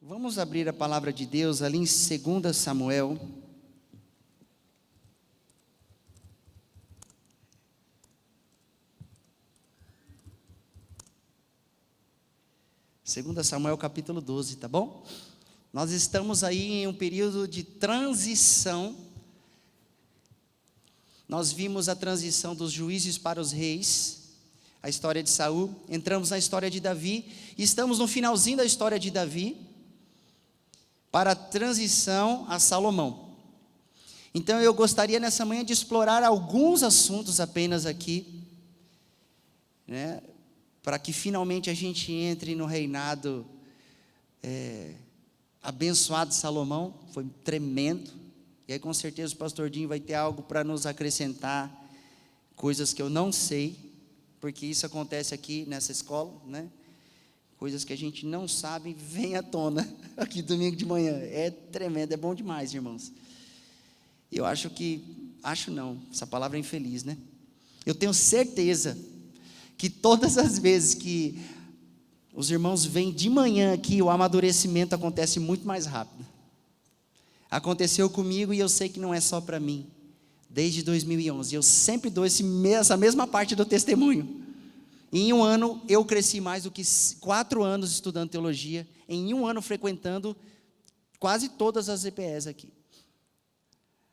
Vamos abrir a palavra de Deus ali em 2 Samuel. Segunda Samuel capítulo 12, tá bom? Nós estamos aí em um período de transição. Nós vimos a transição dos juízes para os reis, a história de Saul, entramos na história de Davi, e estamos no finalzinho da história de Davi, para a transição a Salomão. Então eu gostaria nessa manhã de explorar alguns assuntos apenas aqui, né, para que finalmente a gente entre no reinado abençoado de Salomão. Foi tremendo, e aí com certeza o pastor Dinho vai ter algo para nos acrescentar, coisas que eu não sei, porque isso acontece aqui nessa escola, né? Coisas que a gente não sabe, vem à tona, aqui domingo de manhã, é tremendo, é bom demais, irmãos. Eu acho não, essa palavra é infeliz, né? Eu tenho certeza que todas as vezes que os irmãos vêm de manhã aqui, o amadurecimento acontece muito mais rápido. Aconteceu comigo e eu sei que não é só para mim. Desde 2011, eu sempre dou essa mesma parte do testemunho. Em um ano, eu cresci mais do que 4 anos estudando teologia, em um ano frequentando quase todas as EPS aqui.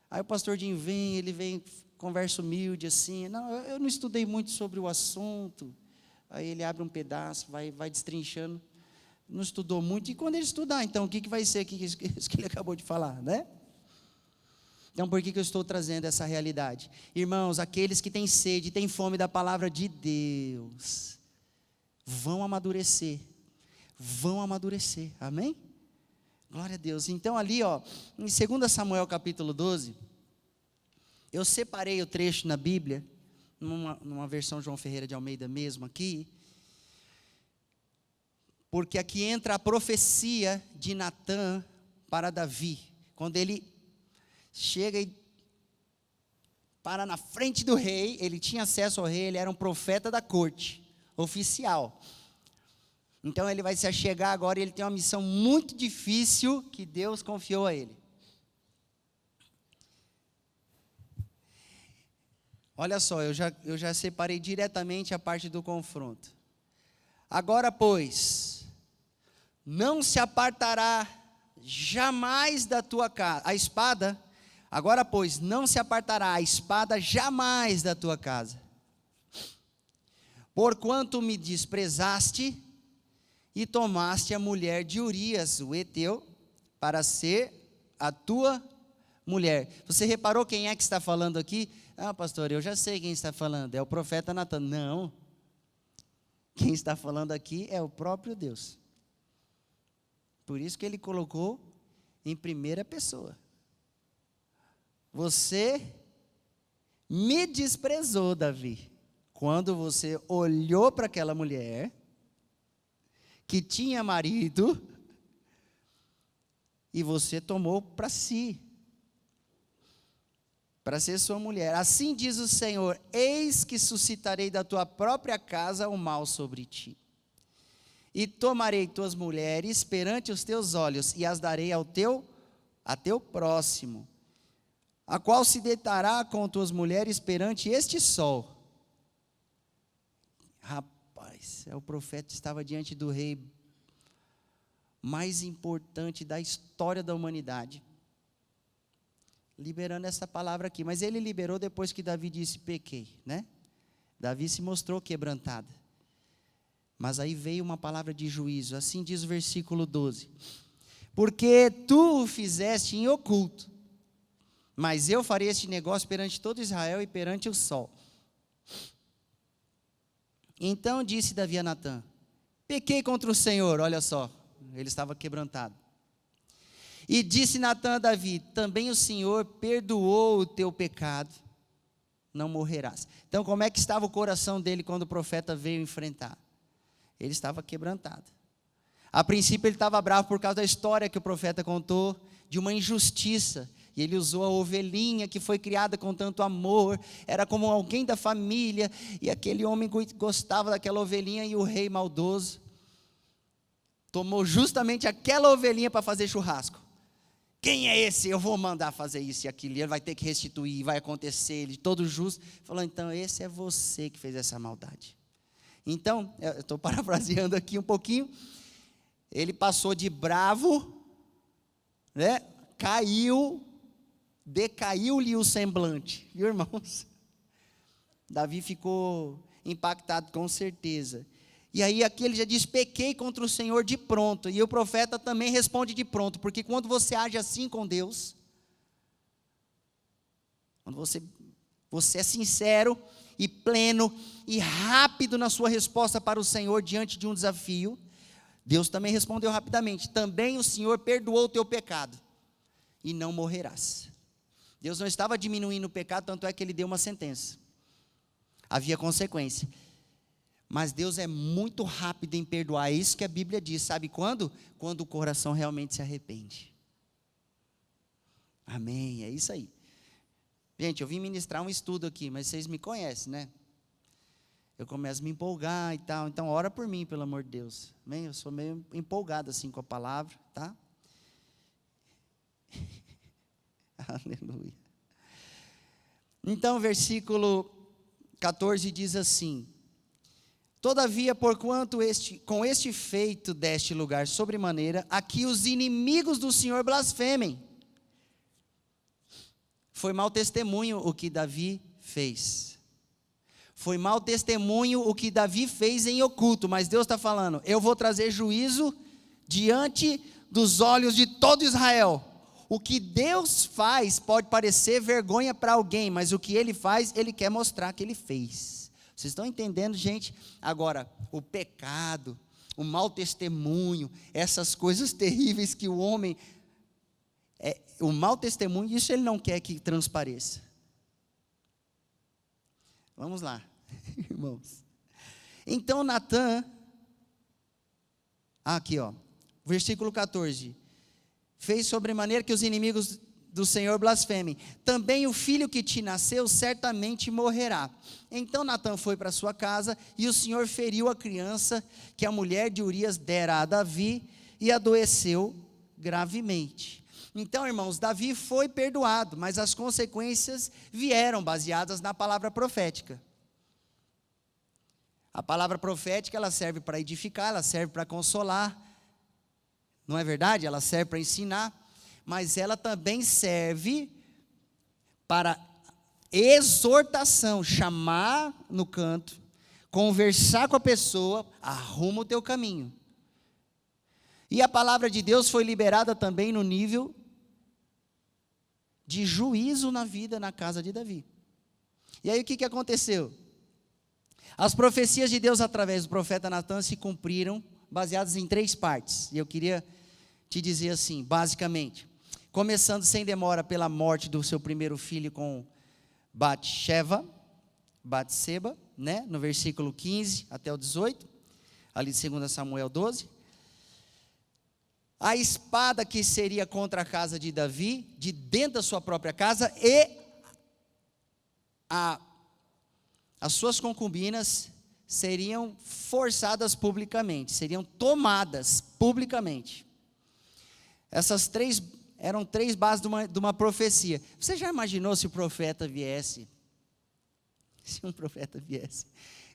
Aí o pastor Dinho ele vem, conversa humilde assim, não, eu não estudei muito sobre o assunto. Aí ele abre um pedaço, vai destrinchando, não estudou muito, e quando ele estudar, então, o que vai ser isso que ele acabou de falar, né? Então, por que eu estou trazendo essa realidade? Irmãos, aqueles que têm sede, têm fome da palavra de Deus, vão amadurecer, amém? Glória a Deus. Então ali, em 2 Samuel capítulo 12, eu separei o trecho na Bíblia, numa versão João Ferreira de Almeida mesmo aqui, porque aqui entra a profecia de Natã para Davi, quando ele chega e para na frente do rei. Ele tinha acesso ao rei, ele era um profeta da corte, oficial. Então ele vai se achegar agora e ele tem uma missão muito difícil que Deus confiou a ele. Olha só, eu já separei diretamente a parte do confronto. Agora, pois, não se apartará jamais da tua casa a espada. Agora, pois, não se apartará a espada jamais da tua casa, porquanto me desprezaste e tomaste a mulher de Urias, o heteu, para ser a tua mulher. Você reparou quem é que está falando aqui? Ah, pastor, eu já sei quem está falando, é o profeta Natã. Não, quem está falando aqui é o próprio Deus. Por isso que ele colocou em primeira pessoa. Você me desprezou, Davi, quando você olhou para aquela mulher que tinha marido e você tomou para si, para ser sua mulher. Assim diz o Senhor: eis que suscitarei da tua própria casa o mal sobre ti, e tomarei tuas mulheres perante os teus olhos, e as darei a teu próximo, a qual se deitará com tuas mulheres perante este sol. Rapaz, o profeta estava diante do rei mais importante da história da humanidade, liberando essa palavra aqui. Mas ele liberou depois que Davi disse: pequei, né? Davi se mostrou quebrantado. Mas aí veio uma palavra de juízo. Assim diz o versículo 12: porque tu o fizeste em oculto, mas eu farei este negócio perante todo Israel e perante o sol. Então disse Davi a Natã: pequei contra o Senhor. Olha só, ele estava quebrantado. E disse Natã a Davi: também o Senhor perdoou o teu pecado, não morrerás. Então, como é que estava o coração dele quando o profeta veio enfrentar? Ele estava quebrantado. A princípio ele estava bravo por causa da história que o profeta contou, de uma injustiça, e ele usou a ovelhinha que foi criada com tanto amor, era como alguém da família, e aquele homem gostava daquela ovelhinha, e o rei maldoso tomou justamente aquela ovelhinha para fazer churrasco. Quem é esse? Eu vou mandar fazer isso e aquilo, e ele vai ter que restituir, vai acontecer, ele todo justo. Falou, então esse é você que fez essa maldade. Então, eu estou parafraseando aqui um pouquinho, ele passou de bravo, né? Decaiu-lhe o semblante, viu, irmãos? Davi ficou impactado com certeza. E aí aqui ele já diz, pequei contra o Senhor de pronto, e o profeta também responde de pronto, porque quando você age assim com Deus, quando você é sincero e pleno e rápido na sua resposta para o Senhor diante de um desafio, Deus também respondeu rapidamente, também o Senhor perdoou o teu pecado, e não morrerás. Deus não estava diminuindo o pecado, tanto é que ele deu uma sentença, havia consequência. Mas Deus é muito rápido em perdoar, é isso que a Bíblia diz, sabe quando? Quando o coração realmente se arrepende. Amém, é isso aí. Gente, eu vim ministrar um estudo aqui, mas vocês me conhecem, né? Eu começo a me empolgar e tal, então ora por mim, pelo amor de Deus. Amém? Eu sou meio empolgado assim com a palavra, tá? Aleluia. Então, versículo 14 diz assim, todavia, porquanto com este feito deste lugar sobremaneira, aqui os inimigos do Senhor blasfemem. Foi mau testemunho o que Davi fez. Foi mau testemunho o que Davi fez em oculto, mas Deus está falando, eu vou trazer juízo diante dos olhos de todo Israel. O que Deus faz pode parecer vergonha para alguém, mas o que Ele faz, Ele quer mostrar que Ele fez. Vocês estão entendendo, gente? Agora, o pecado, o mau testemunho, essas coisas terríveis que o homem... o mau testemunho, isso ele não quer que transpareça. Vamos lá, irmãos. Então, Natã... aqui, versículo 14. Fez sobremaneira que os inimigos do Senhor blasfemem. Também o filho que te nasceu certamente morrerá. Então Natã foi para sua casa, e o Senhor feriu a criança que a mulher de Urias dera a Davi, e adoeceu gravemente. Então, irmãos, Davi foi perdoado, mas as consequências vieram baseadas na palavra profética. A palavra profética, ela serve para edificar, ela serve para consolar, não é verdade? Ela serve para ensinar, mas ela também serve para exortação, chamar no canto, conversar com a pessoa, arruma o teu caminho. E a palavra de Deus foi liberada também no nível de juízo na vida, na casa de Davi. E aí o que aconteceu? As profecias de Deus através do profeta Natã se cumpriram, baseadas em 3 partes. E eu queria te dizer assim, basicamente, começando sem demora pela morte do seu primeiro filho com Batseba, né, no versículo 15 até o 18, ali de 2 Samuel 12. A espada que seria contra a casa de Davi, de dentro da sua própria casa, e as suas concubinas seriam forçadas publicamente, seriam tomadas publicamente. Essas eram 3 bases de uma profecia. Você já imaginou se o profeta viesse? Se um profeta viesse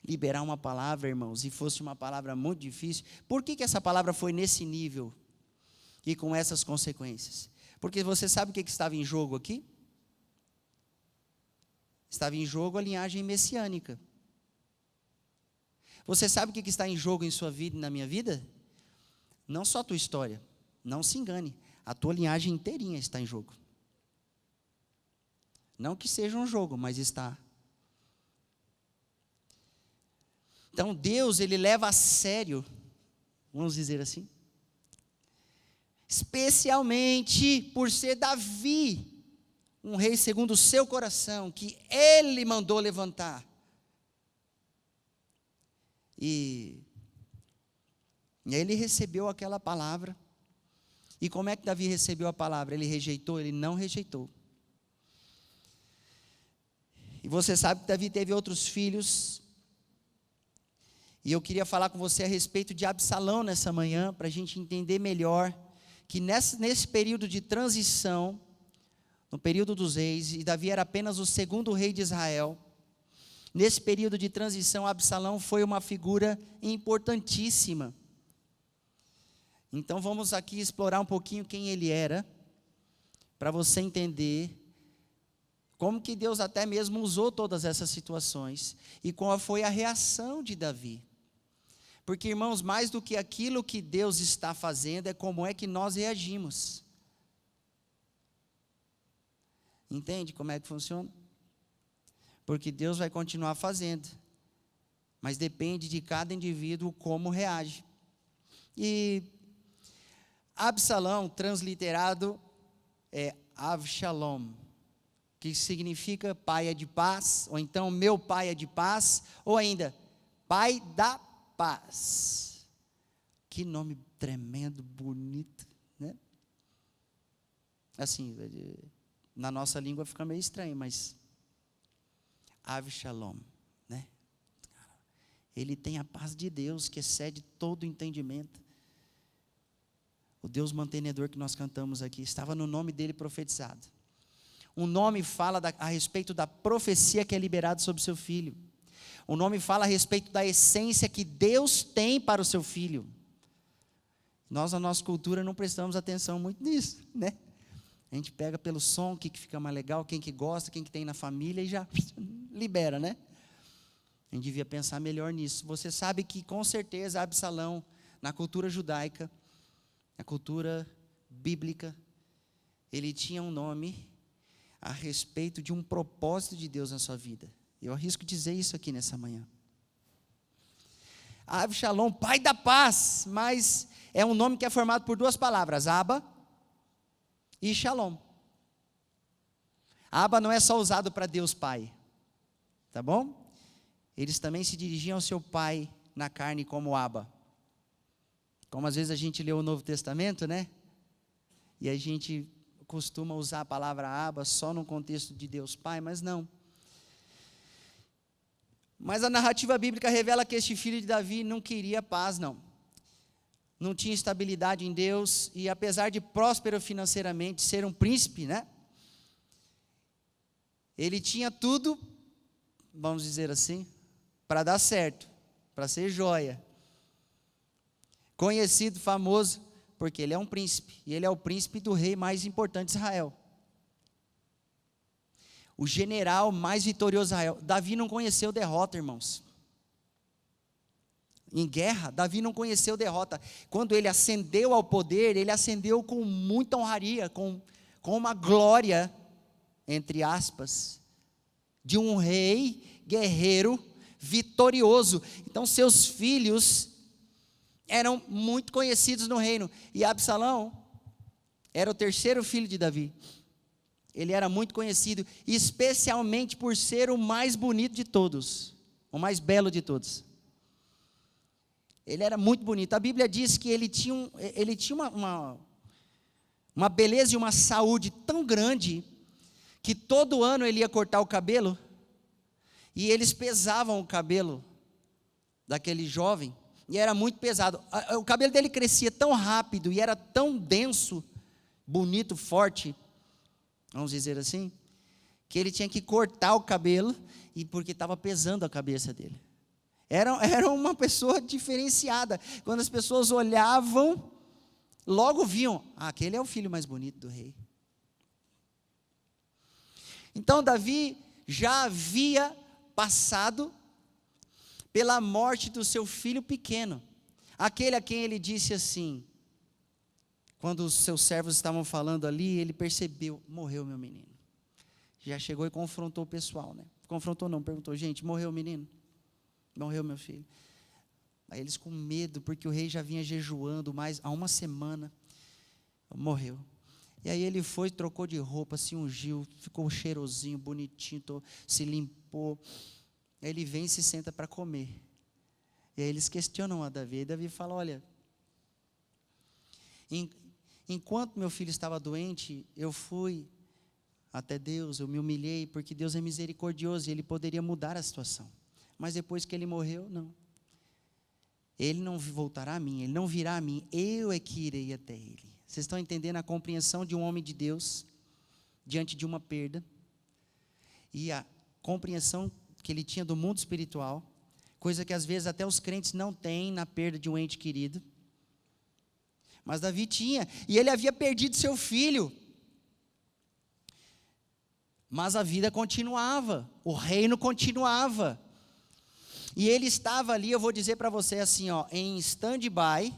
liberar uma palavra, irmãos, e fosse uma palavra muito difícil, por que essa palavra foi nesse nível e com essas consequências? Porque você sabe o que estava em jogo aqui? Estava em jogo a linhagem messiânica. Você sabe o que está em jogo em sua vida e na minha vida? Não só a tua história, não se engane, a tua linhagem inteirinha está em jogo. Não que seja um jogo, mas está. Então Deus, Ele leva a sério, vamos dizer assim, especialmente por ser Davi, um rei segundo o seu coração, que Ele mandou levantar. E aí ele recebeu aquela palavra. E como é que Davi recebeu a palavra? Ele rejeitou? Ele não rejeitou. E você sabe que Davi teve outros filhos. E eu queria falar com você a respeito de Absalão nessa manhã, para a gente entender melhor que nesse período de transição, no período dos reis, e Davi era apenas o segundo rei de Israel, nesse período de transição, Absalão foi uma figura importantíssima. Então vamos aqui explorar um pouquinho quem ele era, para você entender como que Deus até mesmo usou todas essas situações, e qual foi a reação de Davi. Porque, irmãos, mais do que aquilo que Deus está fazendo, é como é que nós reagimos. Entende como é que funciona? Porque Deus vai continuar fazendo, mas depende de cada indivíduo como reage. E Absalão, transliterado, é Avshalom, que significa pai é de paz, ou então meu pai é de paz, ou ainda, pai da paz. Que nome tremendo, bonito, né? Assim, na nossa língua fica meio estranho, mas Avshalom, né? Ele tem a paz de Deus que excede todo o entendimento. O Deus mantenedor que nós cantamos aqui, estava no nome dele profetizado. O nome fala a respeito da profecia que é liberada sobre o seu filho. O nome fala a respeito da essência que Deus tem para o seu filho. Nós, na nossa cultura, não prestamos atenção muito nisso, né? A gente pega pelo som, o que fica mais legal, quem que gosta, quem que tem na família, e já libera, né? A gente devia pensar melhor nisso. Você sabe que, com certeza, Absalão, na cultura judaica, na cultura bíblica, ele tinha um nome a respeito de um propósito de Deus na sua vida. Eu arrisco dizer isso aqui nessa manhã. Avshalom, pai da paz, mas é um nome que é formado por duas palavras, Aba e Shalom. Aba não é só usado para Deus Pai, tá bom? Eles também se dirigiam ao seu pai na carne como Aba. Como às vezes a gente lê o Novo Testamento, né? E a gente costuma usar a palavra Aba só no contexto de Deus Pai, mas não. Mas a narrativa bíblica revela que este filho de Davi não queria paz, não. Não tinha estabilidade em Deus, e apesar de próspero financeiramente, ser um príncipe, né? Ele tinha tudo, vamos dizer assim, para dar certo, para ser joia. Conhecido, famoso, porque ele é um príncipe, e ele é o príncipe do rei mais importante de Israel. O general mais vitorioso de Israel. Davi não conheceu derrota, irmãos. Em guerra, Davi não conheceu derrota. Quando ele ascendeu ao poder, ele ascendeu com muita honraria, com uma glória, entre aspas, de um rei guerreiro vitorioso. Então seus filhos eram muito conhecidos no reino. E Absalão era o terceiro filho de Davi. Ele era muito conhecido, especialmente por ser o mais bonito de todos, o mais belo de todos. Ele era muito bonito. A Bíblia diz que ele tinha uma beleza e uma saúde tão grande, que todo ano ele ia cortar o cabelo, e eles pesavam o cabelo daquele jovem, e era muito pesado. O cabelo dele crescia tão rápido, e era tão denso, bonito, forte, vamos dizer assim, que ele tinha que cortar o cabelo, e porque estava pesando a cabeça dele. Era uma pessoa diferenciada. Quando as pessoas olhavam, logo viam, aquele é o filho mais bonito do rei. Então Davi já havia passado pela morte do seu filho pequeno, aquele a quem ele disse assim, quando os seus servos estavam falando ali, ele percebeu, morreu meu menino. Já chegou e confrontou o pessoal, né? Confrontou não, perguntou, gente, morreu o menino? Morreu meu filho. Aí eles com medo, porque o rei já vinha jejuando há uma semana, morreu. E aí ele foi, trocou de roupa, se ungiu, ficou cheirosinho, bonitinho, se limpou. Aí ele vem e se senta para comer. E aí eles questionam a Davi, e Davi fala, olha, enquanto meu filho estava doente, eu fui até Deus, eu me humilhei, porque Deus é misericordioso, e Ele poderia mudar a situação. Mas depois que ele morreu, não. ele não voltará a mim, ele não virá a mim, eu é que irei até ele. Vocês estão entendendo a compreensão de um homem de Deus diante de uma perda? E a compreensão que ele tinha do mundo espiritual, coisa que às vezes até os crentes não têm na perda de um ente querido. Mas Davi tinha, e ele havia perdido seu filho. Mas a vida continuava, o reino continuava. E ele estava ali, eu vou dizer para você assim, em stand-by,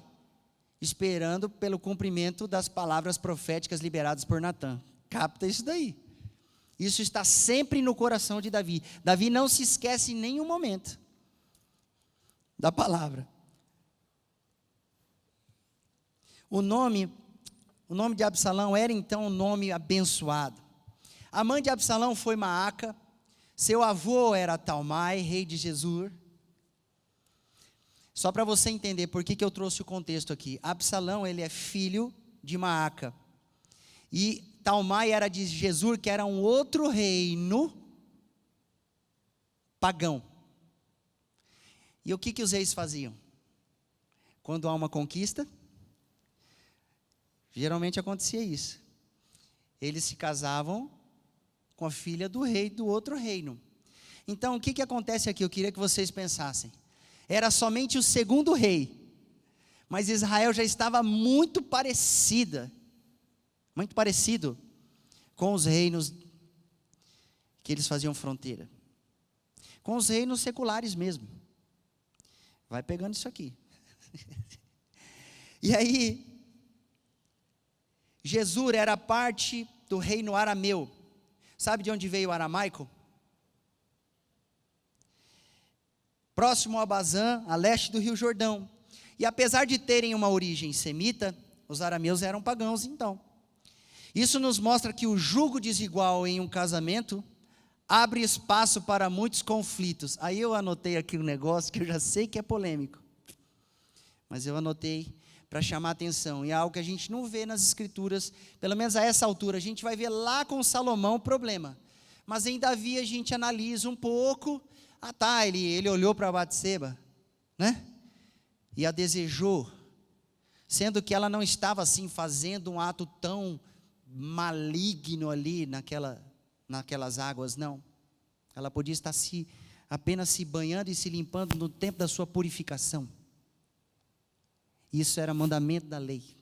esperando pelo cumprimento das palavras proféticas liberadas por Natã. Capta isso daí. Isso está sempre no coração de Davi. Davi não se esquece em nenhum momento da palavra. O nome de Absalão era então um nome abençoado. A mãe de Absalão foi Maaca, seu avô era Talmai, rei de Gesur. Só para você entender por que eu trouxe o contexto aqui. Absalão, ele é filho de Maaca. E Talmai era de Gesur, que era um outro reino pagão. E o que os reis faziam? Quando há uma conquista, geralmente acontecia isso. Eles se casavam com a filha do rei do outro reino. Então, o que acontece aqui? Eu queria que vocês pensassem. Era somente o segundo rei, mas Israel já estava muito parecido com os reinos que eles faziam fronteira, com os reinos seculares mesmo. Vai pegando isso aqui. E aí, Gesur era parte do reino arameu. Sabe de onde veio o aramaico? Próximo a Bazã, a leste do Rio Jordão. E apesar de terem uma origem semita, os arameus eram pagãos então. Isso nos mostra que o jugo desigual em um casamento abre espaço para muitos conflitos. Aí eu anotei aqui um negócio que eu já sei que é polêmico, mas eu anotei para chamar atenção, e é algo que a gente não vê nas escrituras, pelo menos a essa altura. A gente vai ver lá com Salomão o problema, mas em Davi a gente analisa um pouco. Ele olhou para Batseba, né? E a desejou, sendo que ela não estava assim fazendo um ato tão maligno ali naquelas águas, não. Ela podia estar apenas se banhando e se limpando no tempo da sua purificação. Isso era mandamento da lei.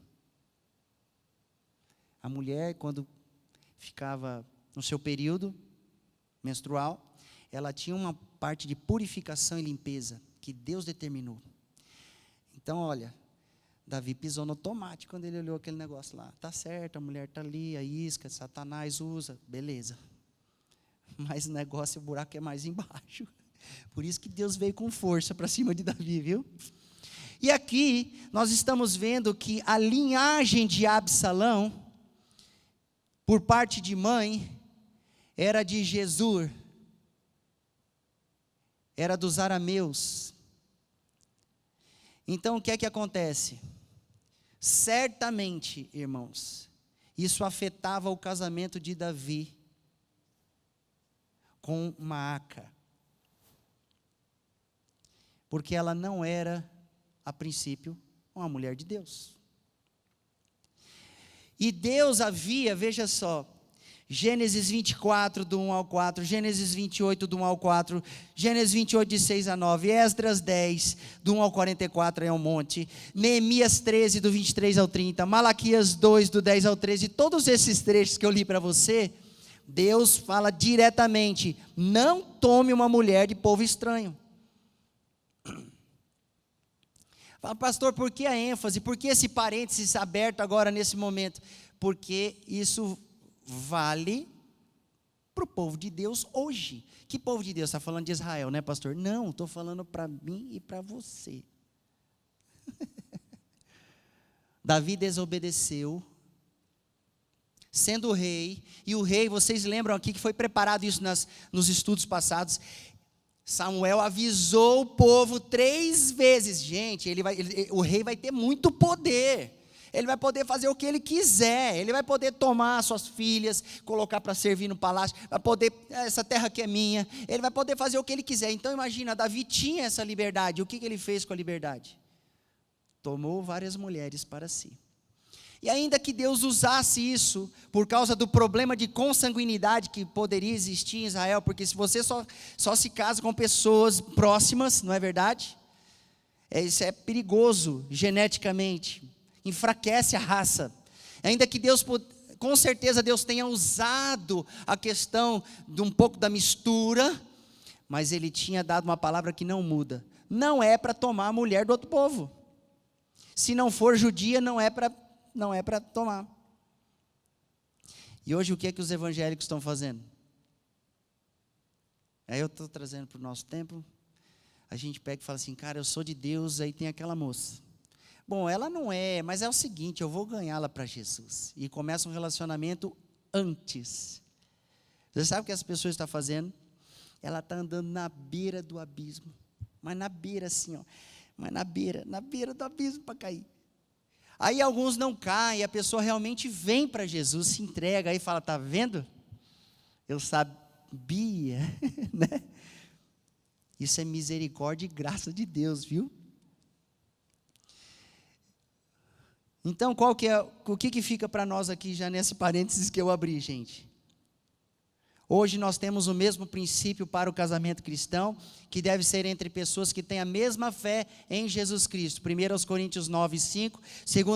A mulher, quando ficava no seu período menstrual, ela tinha uma parte de purificação e limpeza que Deus determinou. Então, olha, Davi pisou no tomate quando ele olhou aquele negócio lá. Tá certo, a mulher está ali, a isca, Satanás usa, beleza. Mas o negócio, o buraco é mais embaixo. Por isso que Deus veio com força para cima de Davi, viu? E aqui, nós estamos vendo que a linhagem de Absalão, por parte de mãe, era de Gesur, era dos arameus. Então, o que é que acontece? Certamente, irmãos, isso afetava o casamento de Davi com Maaca, porque ela não era, a princípio, uma mulher de Deus. E Deus havia, veja só, Gênesis 24, do 1 ao 4, Gênesis 28, do 1 ao 4, Gênesis 28, de 6 a 9, Esdras 10, do 1 ao 44, é um monte, Neemias 13, do 23 ao 30, Malaquias 2, do 10 ao 13, todos esses trechos que eu li para você, Deus fala diretamente: não tome uma mulher de povo estranho. Fala, pastor, por que a ênfase? Por que esse parênteses aberto agora nesse momento? Porque isso vale para o povo de Deus hoje. Que povo de Deus? Está falando de Israel, né, pastor? Não, estou falando para mim e para você. Davi desobedeceu, sendo rei, e o rei, vocês lembram aqui que foi preparado isso nos estudos passados. Samuel avisou o povo 3 vezes. Gente, o rei vai ter muito poder. Ele vai poder fazer o que ele quiser. Ele vai poder tomar suas filhas, colocar para servir no palácio. Vai poder, essa terra que é minha. Ele vai poder fazer o que ele quiser. Então imagina, Davi tinha essa liberdade. O que ele fez com a liberdade? tomou várias mulheres para si. E ainda que Deus usasse isso por causa do problema de consanguinidade que poderia existir em Israel, porque se você só se casa com pessoas próximas, não é verdade? Isso é perigoso geneticamente, enfraquece a raça. Ainda que Deus, com certeza Deus tenha usado a questão de um pouco da mistura, mas Ele tinha dado uma palavra que não muda. Não é para tomar a mulher do outro povo. Se não for judia, não é para tomar. E hoje o que é que os evangélicos estão fazendo? Aí eu estou trazendo para o nosso tempo. A gente pega e fala assim, cara, eu sou de Deus, aí tem aquela moça. Bom, ela não é, mas é o seguinte, eu vou ganhá-la para Jesus. E começa um relacionamento antes. Você sabe o que essa pessoa está fazendo? Ela está andando na beira do abismo. Mas na beira assim, ó. Mas na beira do abismo para cair. Aí alguns não caem, a pessoa realmente vem para Jesus, se entrega, aí fala, tá vendo? Eu sabia, né? Isso é misericórdia e graça de Deus, viu? Então, o que fica para nós aqui, já nesse parênteses que eu abri, gente? Hoje nós temos o mesmo princípio para o casamento cristão, que deve ser entre pessoas que têm a mesma fé em Jesus Cristo. 1 Coríntios 9, 5,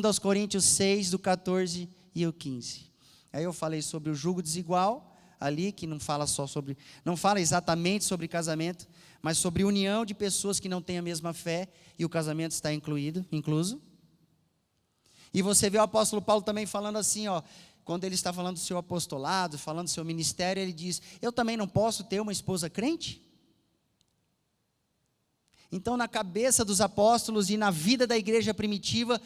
2 Coríntios 6, do 14 e o 15. Aí eu falei sobre o jugo desigual, ali, que não fala exatamente sobre casamento, mas sobre união de pessoas que não têm a mesma fé, e o casamento está incluso. E você vê o apóstolo Paulo também falando assim, ó, quando ele está falando do seu apostolado, falando do seu ministério, ele diz, eu também não posso ter uma esposa crente? Então, na cabeça dos apóstolos e na vida da igreja primitiva,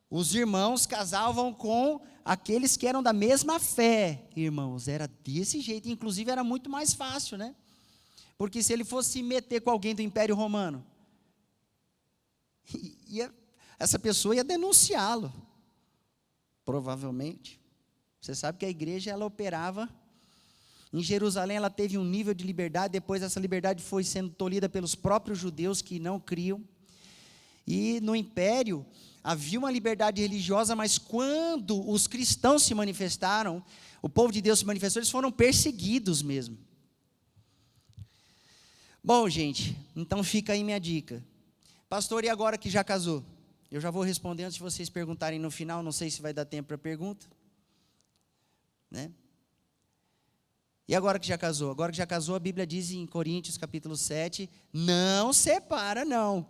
os irmãos casavam com aqueles que eram da mesma fé, irmãos, era desse jeito, inclusive era muito mais fácil, né? Porque se ele fosse se meter com alguém do Império Romano, essa pessoa ia denunciá-lo, provavelmente. Você sabe que a igreja, ela operava, em Jerusalém ela teve um nível de liberdade, depois essa liberdade foi sendo tolhida pelos próprios judeus que não criam, e no império havia uma liberdade religiosa, mas quando os cristãos se manifestaram, o povo de Deus se manifestou, eles foram perseguidos mesmo. Bom, gente, então fica aí minha dica. Pastor, e agora que já casou? Eu já vou responder antes de vocês perguntarem no final, não sei se vai dar tempo para pergunta. Né? E agora que já casou? Agora que já casou, a Bíblia diz em Coríntios capítulo 7, não separa não.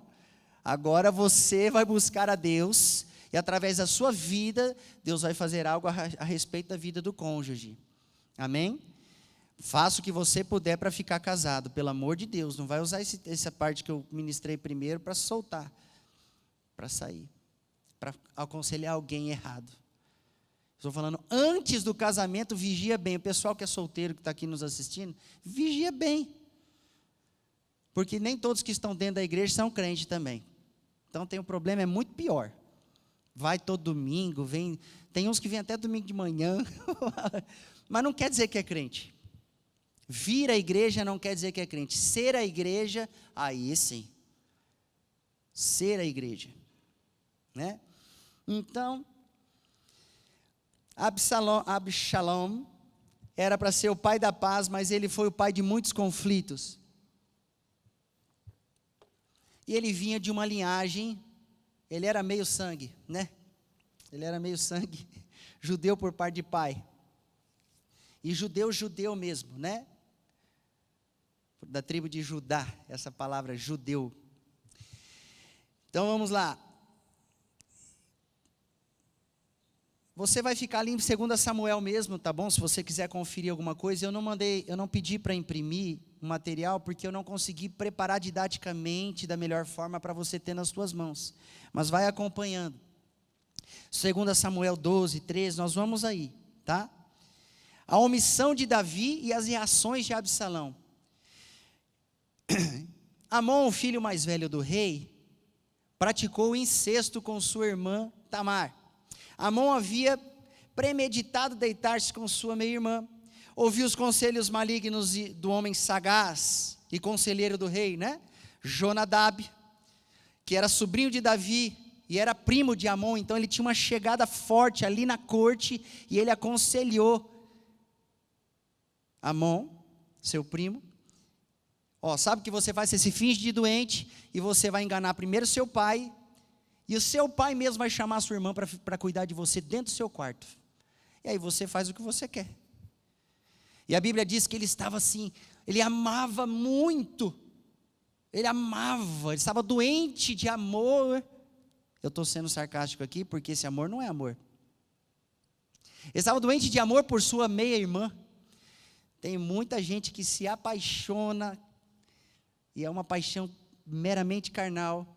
Agora você vai buscar a Deus, e através da sua vida, Deus vai fazer algo a respeito da vida do cônjuge. Amém? Faça o que você puder para ficar casado, pelo amor de Deus, não vai usar essa parte que eu ministrei primeiro para soltar, para sair, para aconselhar alguém errado. Estou falando, antes do casamento, vigia bem. O pessoal que é solteiro, que está aqui nos assistindo, vigia bem. Porque nem todos que estão dentro da igreja são crentes também. Então tem um problema, é muito pior. Vai todo domingo, vem. Tem uns que vêm até domingo de manhã, mas não quer dizer que é crente. Vir à igreja não quer dizer que é crente. Ser a igreja, aí sim. Ser a igreja. Né? Então, Absalão era para ser o pai da paz, mas ele foi o pai de muitos conflitos. E ele vinha de uma linhagem, ele era meio sangue, né? Ele era meio sangue, judeu por parte de pai. E judeu mesmo, né? Da tribo de Judá, essa palavra judeu. Então vamos lá. Você vai ficar ali em 2 Samuel mesmo, tá bom? Se você quiser conferir alguma coisa, eu não pedi para imprimir um material, porque eu não consegui preparar didaticamente da melhor forma para você ter nas suas mãos. Mas vai acompanhando. 2 Samuel 12, 13, nós vamos aí, tá? A omissão de Davi e as reações de Absalão. Amon, o filho mais velho do rei, praticou o incesto com sua irmã Tamar. Amon havia premeditado deitar-se com sua meia-irmã, ouviu os conselhos malignos do homem sagaz e conselheiro do rei, né? Jonadab, que era sobrinho de Davi e era primo de Amon, então ele tinha uma chegada forte ali na corte, e ele aconselhou Amon, seu primo, sabe o que você faz? Você se finge de doente, e você vai enganar primeiro seu pai, e o seu pai mesmo vai chamar a sua irmã para cuidar de você dentro do seu quarto, e aí você faz o que você quer. E a Bíblia diz que ele estava assim, ele amava muito, ele estava doente de amor. Eu estou sendo sarcástico aqui, porque esse amor não é amor. Ele estava doente de amor por sua meia-irmã. Tem muita gente que se apaixona, e é uma paixão meramente carnal,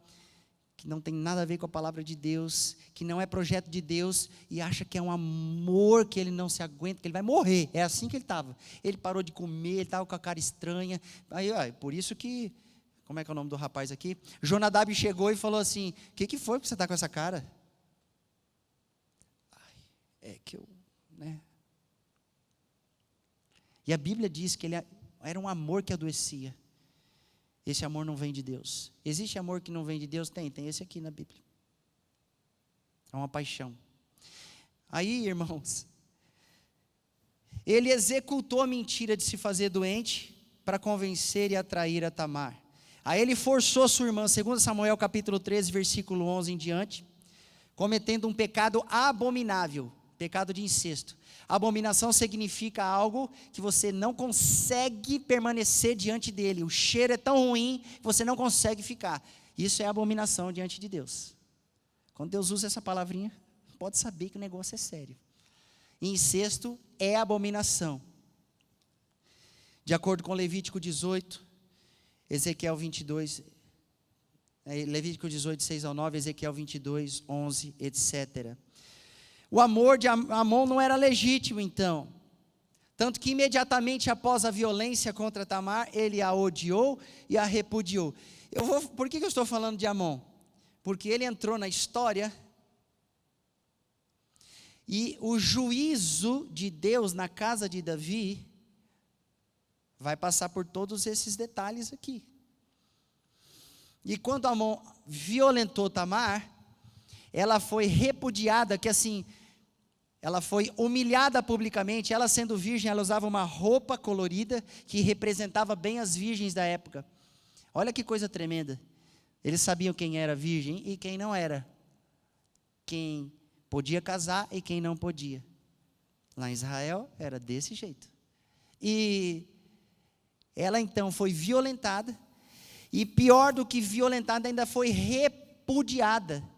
que não tem nada a ver com a palavra de Deus, que não é projeto de Deus, e acha que é um amor que ele não se aguenta, que ele vai morrer. É assim que ele estava. Ele parou de comer, ele estava com a cara estranha. Aí, por isso que, como é que é o nome do rapaz aqui? Jonadab chegou e falou assim: o que foi que você está com essa cara? É que eu, né? E a Bíblia diz que ele era um amor que adoecia. Esse amor não vem de Deus. Existe amor que não vem de Deus? Tem esse aqui na Bíblia. É uma paixão. Aí, irmãos, ele executou a mentira de se fazer doente para convencer e atrair a Tamar. Aí ele forçou sua irmã, segundo Samuel capítulo 13, versículo 11 em diante, cometendo um pecado abominável, pecado de incesto. Abominação significa algo que você não consegue permanecer diante dele. O cheiro é tão ruim que você não consegue ficar. Isso é abominação diante de Deus. Quando Deus usa essa palavrinha, pode saber que o negócio é sério. Incesto é abominação. De acordo com Levítico 18, Ezequiel 22, Levítico 18, 6 ao 9, Ezequiel 22, 11, etc. O amor de Amon não era legítimo, então. Tanto que imediatamente após a violência contra Tamar, ele a odiou e a repudiou. Por que eu estou falando de Amon? Porque ele entrou na história, e o juízo de Deus na casa de Davi vai passar por todos esses detalhes aqui. E quando Amon violentou Tamar, ela foi repudiada, que assim, ela foi humilhada publicamente. Ela sendo virgem, ela usava uma roupa colorida, que representava bem as virgens da época. Olha que coisa tremenda. Eles sabiam quem era virgem e quem não era. Quem podia casar e quem não podia. Lá em Israel, era desse jeito. E ela então foi violentada, e pior do que violentada, ainda foi repudiada,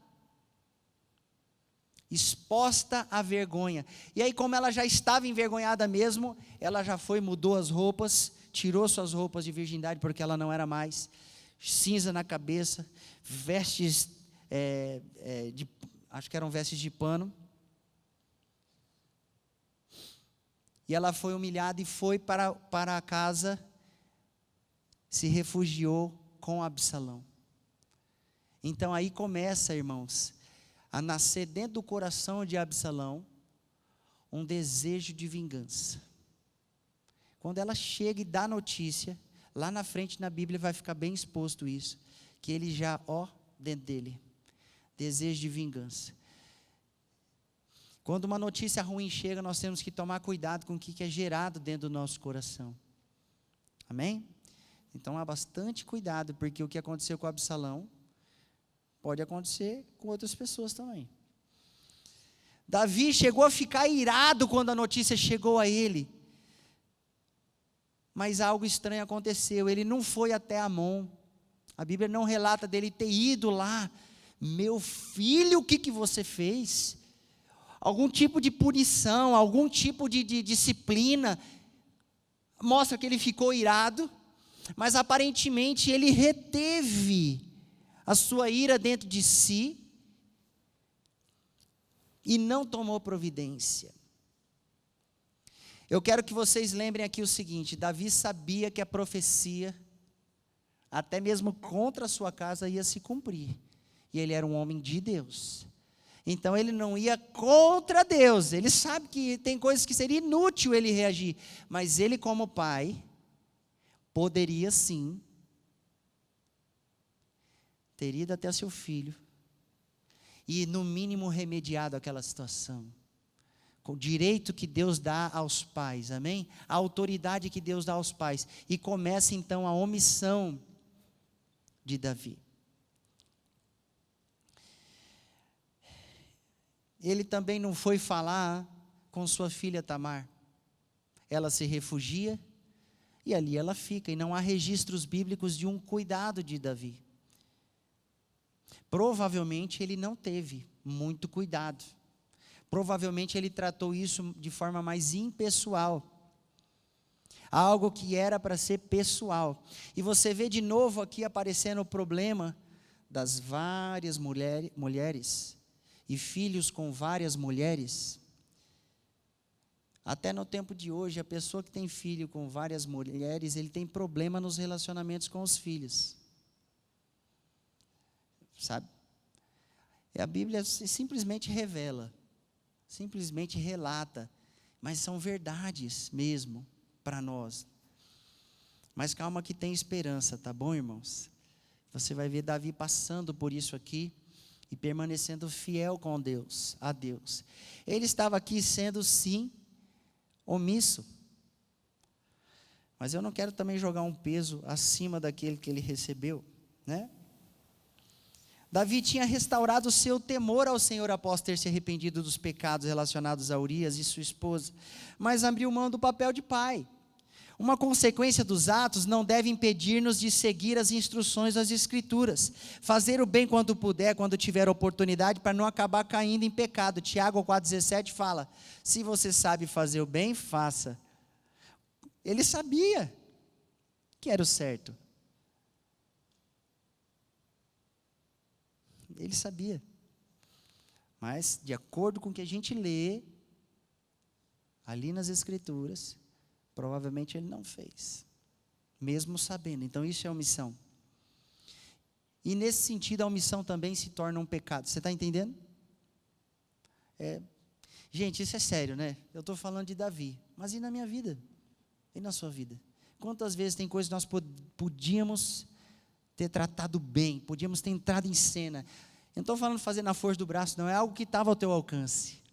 exposta à vergonha. E aí, como ela já estava envergonhada mesmo, ela já foi, mudou as roupas, tirou suas roupas de virgindade, porque ela não era mais, cinza na cabeça, vestes, acho que eram vestes de pano, e ela foi humilhada e foi para a casa, se refugiou com Absalão. Então aí começa, irmãos, a nascer dentro do coração de Absalão um desejo de vingança. Quando ela chega e dá notícia, lá na frente na Bíblia vai ficar bem exposto isso, que ele já, dentro dele, desejo de vingança. Quando uma notícia ruim chega, nós temos que tomar cuidado com o que é gerado dentro do nosso coração. Amém? Então há bastante cuidado, porque o que aconteceu com Absalão pode acontecer com outras pessoas também. Davi chegou a ficar irado quando a notícia chegou a ele. Mas algo estranho aconteceu, ele não foi até Amon. A Bíblia não relata dele ter ido lá. Meu filho, o que você fez? Algum tipo de punição, algum tipo de disciplina. Mostra que ele ficou irado, mas aparentemente ele reteve a sua ira dentro de si e não tomou providência. Eu quero que vocês lembrem aqui o seguinte: Davi sabia que a profecia, até mesmo contra a sua casa, ia se cumprir, e ele era um homem de Deus. Então ele não ia contra Deus. Ele sabe que tem coisas que seria inútil ele reagir, mas ele, como pai, poderia sim ter ido até seu filho e no mínimo remediado aquela situação. Com o direito que Deus dá aos pais, amém? A autoridade que Deus dá aos pais. E começa então a omissão de Davi. Ele também não foi falar com sua filha Tamar. Ela se refugia e ali ela fica. E não há registros bíblicos de um cuidado de Davi. Provavelmente ele não teve muito cuidado. Provavelmente ele tratou isso de forma mais impessoal. Algo que era para ser pessoal. E você vê de novo aqui aparecendo o problema das várias mulheres e filhos com várias mulheres. Até no tempo de hoje, a pessoa que tem filho com várias mulheres, ele tem problema nos relacionamentos com os filhos. Sabe? E a Bíblia simplesmente revela, simplesmente relata, mas são verdades mesmo para nós. Mas calma que tem esperança, tá bom, irmãos? Você vai ver Davi passando por isso aqui e permanecendo fiel com Deus, a Deus. Ele estava aqui sendo, sim, omisso. Mas eu não quero também jogar um peso acima daquele que ele recebeu, né? Davi tinha restaurado o seu temor ao Senhor após ter se arrependido dos pecados relacionados a Urias e sua esposa, mas abriu mão do papel de pai. Uma consequência dos atos não deve impedir-nos de seguir as instruções das Escrituras, fazer o bem quando puder, quando tiver oportunidade, para não acabar caindo em pecado. Tiago 4,17 fala, se você sabe fazer o bem, faça. Ele sabia que era o certo. Ele sabia. Mas, de acordo com o que a gente lê, ali nas Escrituras, provavelmente ele não fez, mesmo sabendo. Então isso é omissão. E nesse sentido a omissão também se torna um pecado. Você está entendendo? Gente, isso é sério, né? Eu estou falando de Davi, mas e na minha vida? E na sua vida? Quantas vezes tem coisas que nós podíamos ter tratado bem, podíamos ter entrado em cena. Eu não estou falando de fazer na força do braço, não, é algo que estava ao teu alcance.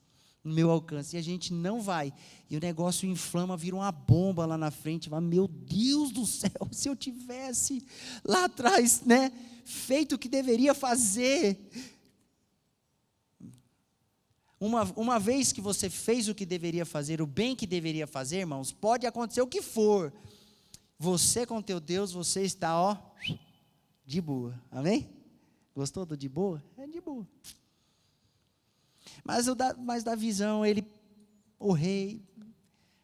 No meu alcance, e a gente não vai, e o negócio inflama, vira uma bomba lá na frente, vai, meu Deus do céu, se eu tivesse lá atrás, né, feito o que deveria fazer, uma vez que você fez o que deveria fazer, o bem que deveria fazer, irmãos, pode acontecer o que for, você com teu Deus, você está, ó, de boa, amém? Gostou do de boa? É de boa. Mas da visão, o rei,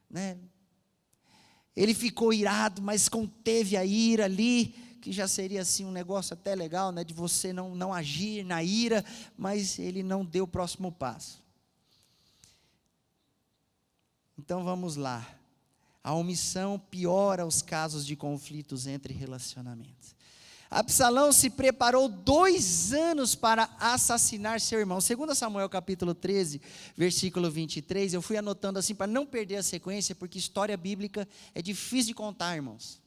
né? Ele ficou irado, mas conteve a ira ali, que já seria assim um negócio até legal, né? De você não agir na ira, mas ele não deu o próximo passo. Então vamos lá. A omissão piora os casos de conflitos entre relacionamentos. Absalão se preparou 2 anos para assassinar seu irmão. 2 Samuel capítulo 13, versículo 23, eu fui anotando assim para não perder a sequência, porque história bíblica é difícil de contar, irmãos.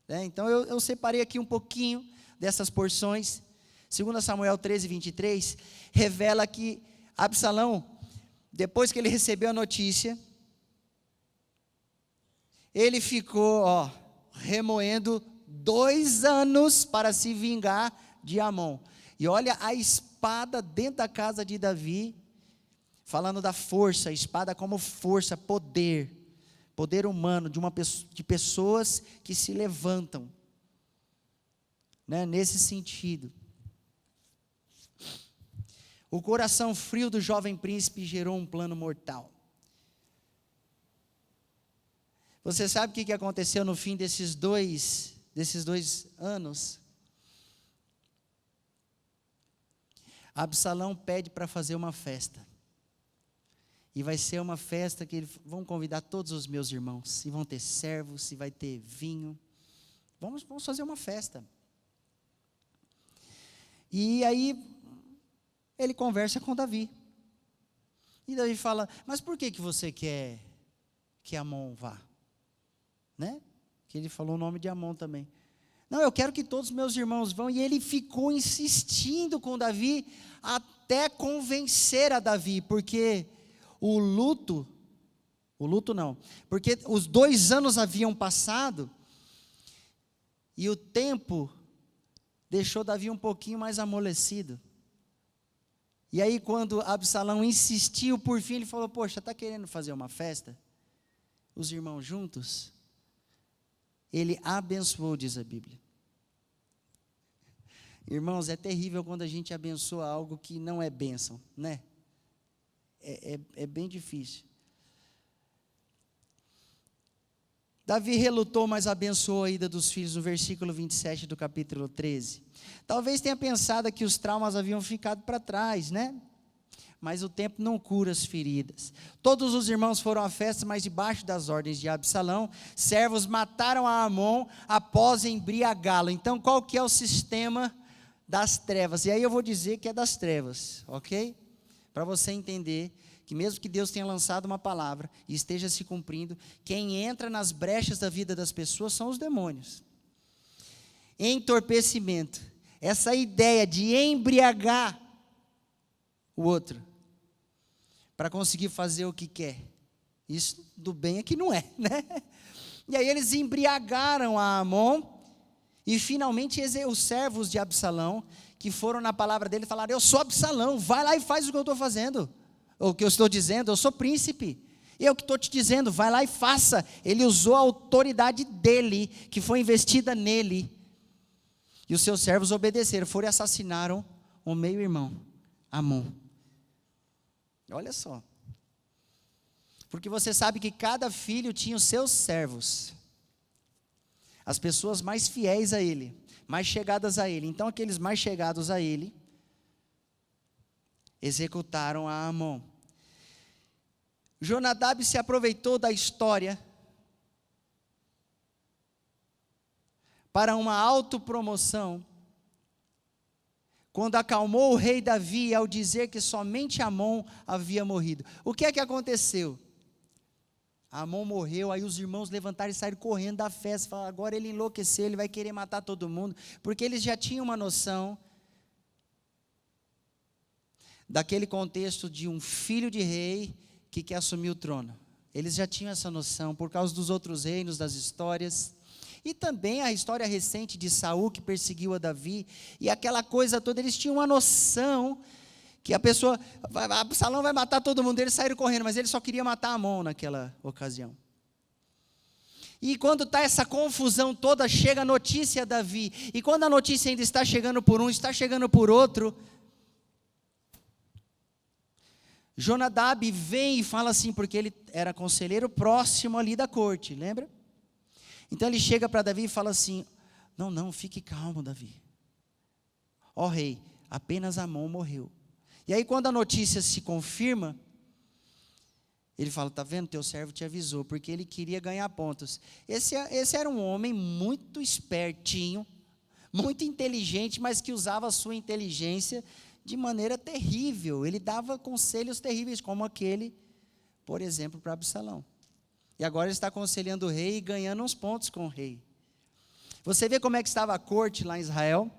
Então eu separei aqui um pouquinho dessas porções. 2 Samuel 13, 23, revela que Absalão, depois que ele recebeu a notícia, ele ficou, remoendo 2 anos para se vingar de Amon. E olha a espada dentro da casa de Davi, falando da força, a espada como força, poder humano, de pessoas que se levantam, né, nesse sentido. O coração frio do jovem príncipe gerou um plano mortal. Você sabe o que aconteceu no fim desses dois anos? Absalão pede para fazer uma festa. E vai ser uma festa que vão convidar todos os meus irmãos. E vão ter servos, e vai ter vinho. Vamos fazer uma festa. E aí, ele conversa com Davi. E Davi fala, mas por que você quer que Amon vá? Né? Que ele falou o nome de Amon também. Não, eu quero que todos os meus irmãos vão. E ele ficou insistindo com Davi até convencer a Davi, porque porque os 2 anos haviam passado e o tempo deixou Davi um pouquinho mais amolecido. E aí quando Absalão insistiu, por fim ele falou, poxa, está querendo fazer uma festa? Os irmãos juntos? Ele abençoou, diz a Bíblia. Irmãos, é terrível quando a gente abençoa algo que não é bênção, né? É bem difícil. Davi relutou, mas abençoou a ida dos filhos, no versículo 27 do capítulo 13. Talvez tenha pensado que os traumas haviam ficado para trás, né? Mas o tempo não cura as feridas. Todos os irmãos foram à festa, mas debaixo das ordens de Absalão, servos mataram a Amon após embriagá-lo. Então, qual que é o sistema das trevas? E aí eu vou dizer que é das trevas, ok? Para você entender que mesmo que Deus tenha lançado uma palavra e esteja se cumprindo, quem entra nas brechas da vida das pessoas são os demônios. Entorpecimento, essa ideia de embriagar o outro, para conseguir fazer o que quer, isso do bem é que não é, né? E aí eles embriagaram a Amon, e finalmente os servos de Absalão, que foram na palavra dele, falaram, eu sou Absalão, vai lá e faz o que eu estou fazendo, o que eu estou dizendo, eu sou príncipe, eu que estou te dizendo, vai lá e faça. Ele usou a autoridade dele, que foi investida nele, e os seus servos obedeceram, foram e assassinaram o meio-irmão, Amon. Olha só, porque você sabe que cada filho tinha os seus servos, as pessoas mais fiéis a ele, mais chegadas a ele. Então aqueles mais chegados a ele executaram a Amon. Jonadab se aproveitou da história para uma autopromoção, quando acalmou o rei Davi ao dizer que somente Amon havia morrido. O que é que aconteceu? Amon morreu, aí os irmãos levantaram e saíram correndo da festa, falaram, agora ele enlouqueceu, ele vai querer matar todo mundo, porque eles já tinham uma noção daquele contexto de um filho de rei que quer assumir o trono. Eles já tinham essa noção, por causa dos outros reinos, das histórias, e também a história recente de Saul, que perseguiu a Davi, e aquela coisa toda, eles tinham uma noção, que a pessoa, Absalão vai matar todo mundo, eles saíram correndo, mas ele só queria matar Amon naquela ocasião. E quando está essa confusão toda, chega a notícia a Davi, e quando a notícia ainda está chegando por um, está chegando por outro, Jonadab vem e fala assim, porque ele era conselheiro próximo ali da corte, lembra? Então ele chega para Davi e fala assim, não, fique calmo, Davi. Ó rei, apenas Amon morreu. E aí quando a notícia se confirma, ele fala, está vendo, teu servo te avisou, porque ele queria ganhar pontos. Esse era um homem muito espertinho, muito inteligente, mas que usava a sua inteligência de maneira terrível. Ele dava conselhos terríveis, como aquele, por exemplo, para Absalão. E agora ele está aconselhando o rei e ganhando uns pontos com o rei. Você vê como é que estava a corte lá em Israel?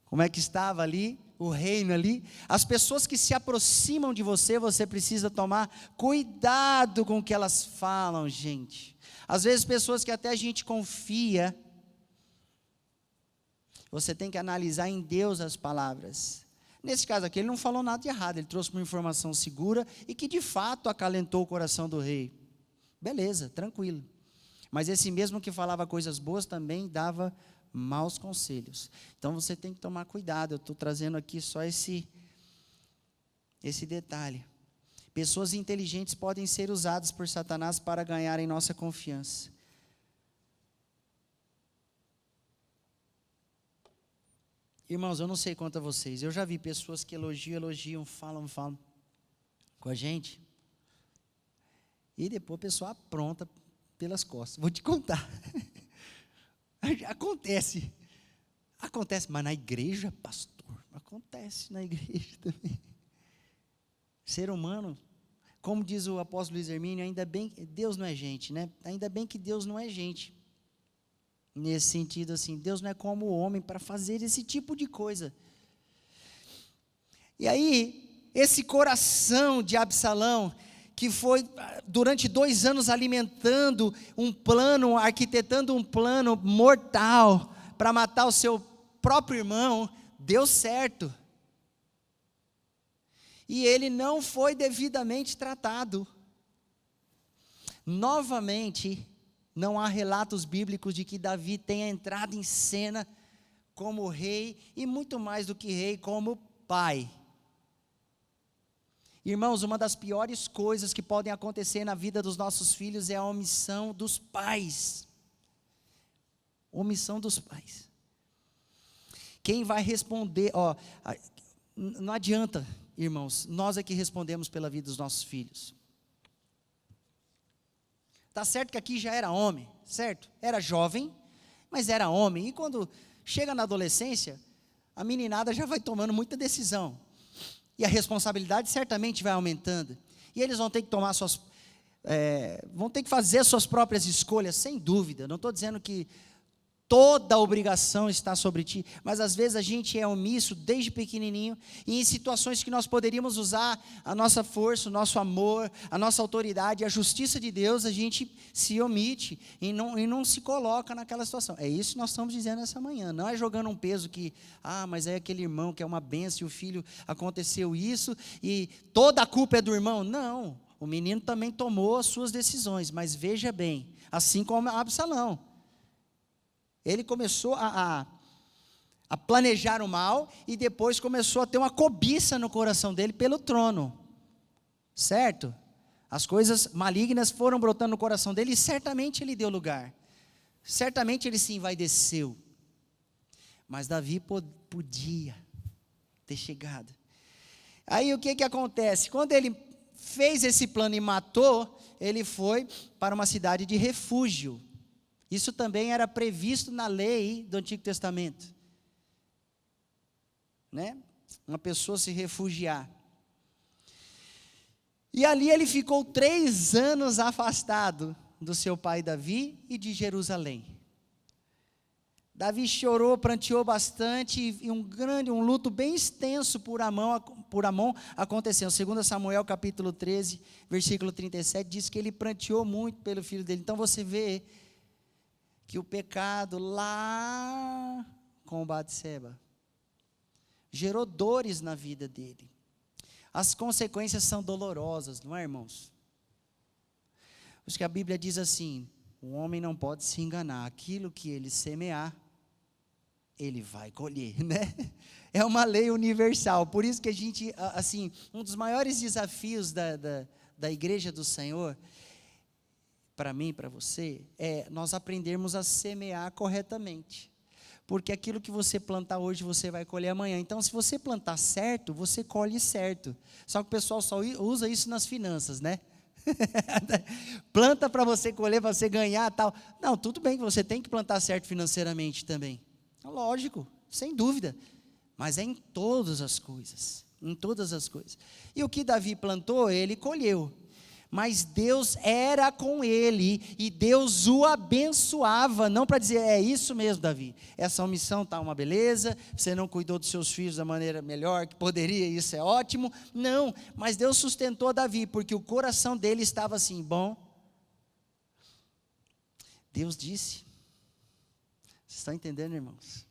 Como é que estava ali, o reino ali? As pessoas que se aproximam de você, você precisa tomar cuidado com o que elas falam, gente. Às vezes pessoas que até a gente confia, você tem que analisar em Deus as palavras. Nesse caso aqui, ele não falou nada de errado, ele trouxe uma informação segura e que de fato acalentou o coração do rei. Beleza, tranquilo. Mas esse mesmo que falava coisas boas também dava maus conselhos. Então você tem que tomar cuidado, eu estou trazendo aqui só esse detalhe. Pessoas inteligentes podem ser usadas por Satanás para ganharem nossa confiança. Irmãos, eu não sei quanto a vocês, eu já vi pessoas que elogiam, falam com a gente, e depois a pessoa apronta pelas costas. Vou te contar. Acontece, mas na igreja, pastor, acontece na igreja também. Ser humano, como diz o apóstolo Luiz Hermínio, ainda bem que Deus não é gente, né? Ainda bem que Deus não é gente. Nesse sentido assim, Deus não é como o homem para fazer esse tipo de coisa. E aí, esse coração de Absalão, que foi durante 2 anos alimentando um plano, arquitetando um plano mortal para matar o seu próprio irmão, deu certo. E ele não foi devidamente tratado. Novamente, não há relatos bíblicos de que Davi tenha entrado em cena como rei, e muito mais do que rei, como pai. Irmãos, uma das piores coisas que podem acontecer na vida dos nossos filhos é a omissão dos pais. Omissão dos pais. Quem vai responder, não adianta, irmãos, nós é que respondemos pela vida dos nossos filhos. Está certo que aqui já era homem, certo? Era jovem, mas era homem. E quando chega na adolescência, a meninada já vai tomando muita decisão. E a responsabilidade certamente vai aumentando. E eles vão ter que tomar vão ter que fazer suas próprias escolhas, sem dúvida. Não estou dizendo que toda a obrigação está sobre ti, mas às vezes a gente é omisso desde pequenininho, e em situações que nós poderíamos usar a nossa força, o nosso amor, a nossa autoridade, a justiça de Deus, a gente se omite e não se coloca naquela situação. É isso que nós estamos dizendo essa manhã. Não é jogando um peso que, mas é aquele irmão que é uma bênção e o filho aconteceu isso e toda a culpa é do irmão. Não, o menino também tomou as suas decisões, mas veja bem, assim como Absalão. Ele começou a planejar o mal e depois começou a ter uma cobiça no coração dele pelo trono, certo? As coisas malignas foram brotando no coração dele e certamente ele deu lugar, certamente ele se envaideceu, mas Davi podia ter chegado. Aí o que acontece? Quando ele fez esse plano e matou, ele foi para uma cidade de refúgio. Isso também era previsto na lei do Antigo Testamento, né? Uma pessoa se refugiar. E ali ele ficou 3 anos afastado do seu pai Davi e de Jerusalém. Davi chorou, pranteou bastante, e um luto bem extenso por Amon aconteceu. 2 Samuel capítulo 13, versículo 37, diz que ele pranteou muito pelo filho dele. Então você vê que o pecado lá com Batseba gerou dores na vida dele. As consequências são dolorosas, não é, irmãos? Por isso que a Bíblia diz assim: o homem não pode se enganar, aquilo que ele semear, ele vai colher, né? É uma lei universal. Por isso que a gente, assim, um dos maiores desafios da igreja do Senhor, para mim e para você, é nós aprendermos a semear corretamente. Porque aquilo que você plantar hoje, você vai colher amanhã. Então, se você plantar certo, você colhe certo. Só que o pessoal só usa isso nas finanças, né? Planta para você colher, para você ganhar, tal. Não, tudo bem que você tem que plantar certo financeiramente também. Lógico, sem dúvida. Mas é em todas as coisas. Em todas as coisas. E o que Davi plantou, ele colheu. Mas Deus era com ele, e Deus o abençoava, não para dizer, é isso mesmo, Davi, essa omissão está uma beleza, você não cuidou dos seus filhos da maneira melhor que poderia, isso é ótimo, não, mas Deus sustentou Davi, porque o coração dele estava assim, bom, Deus disse, vocês estão entendendo, irmãos?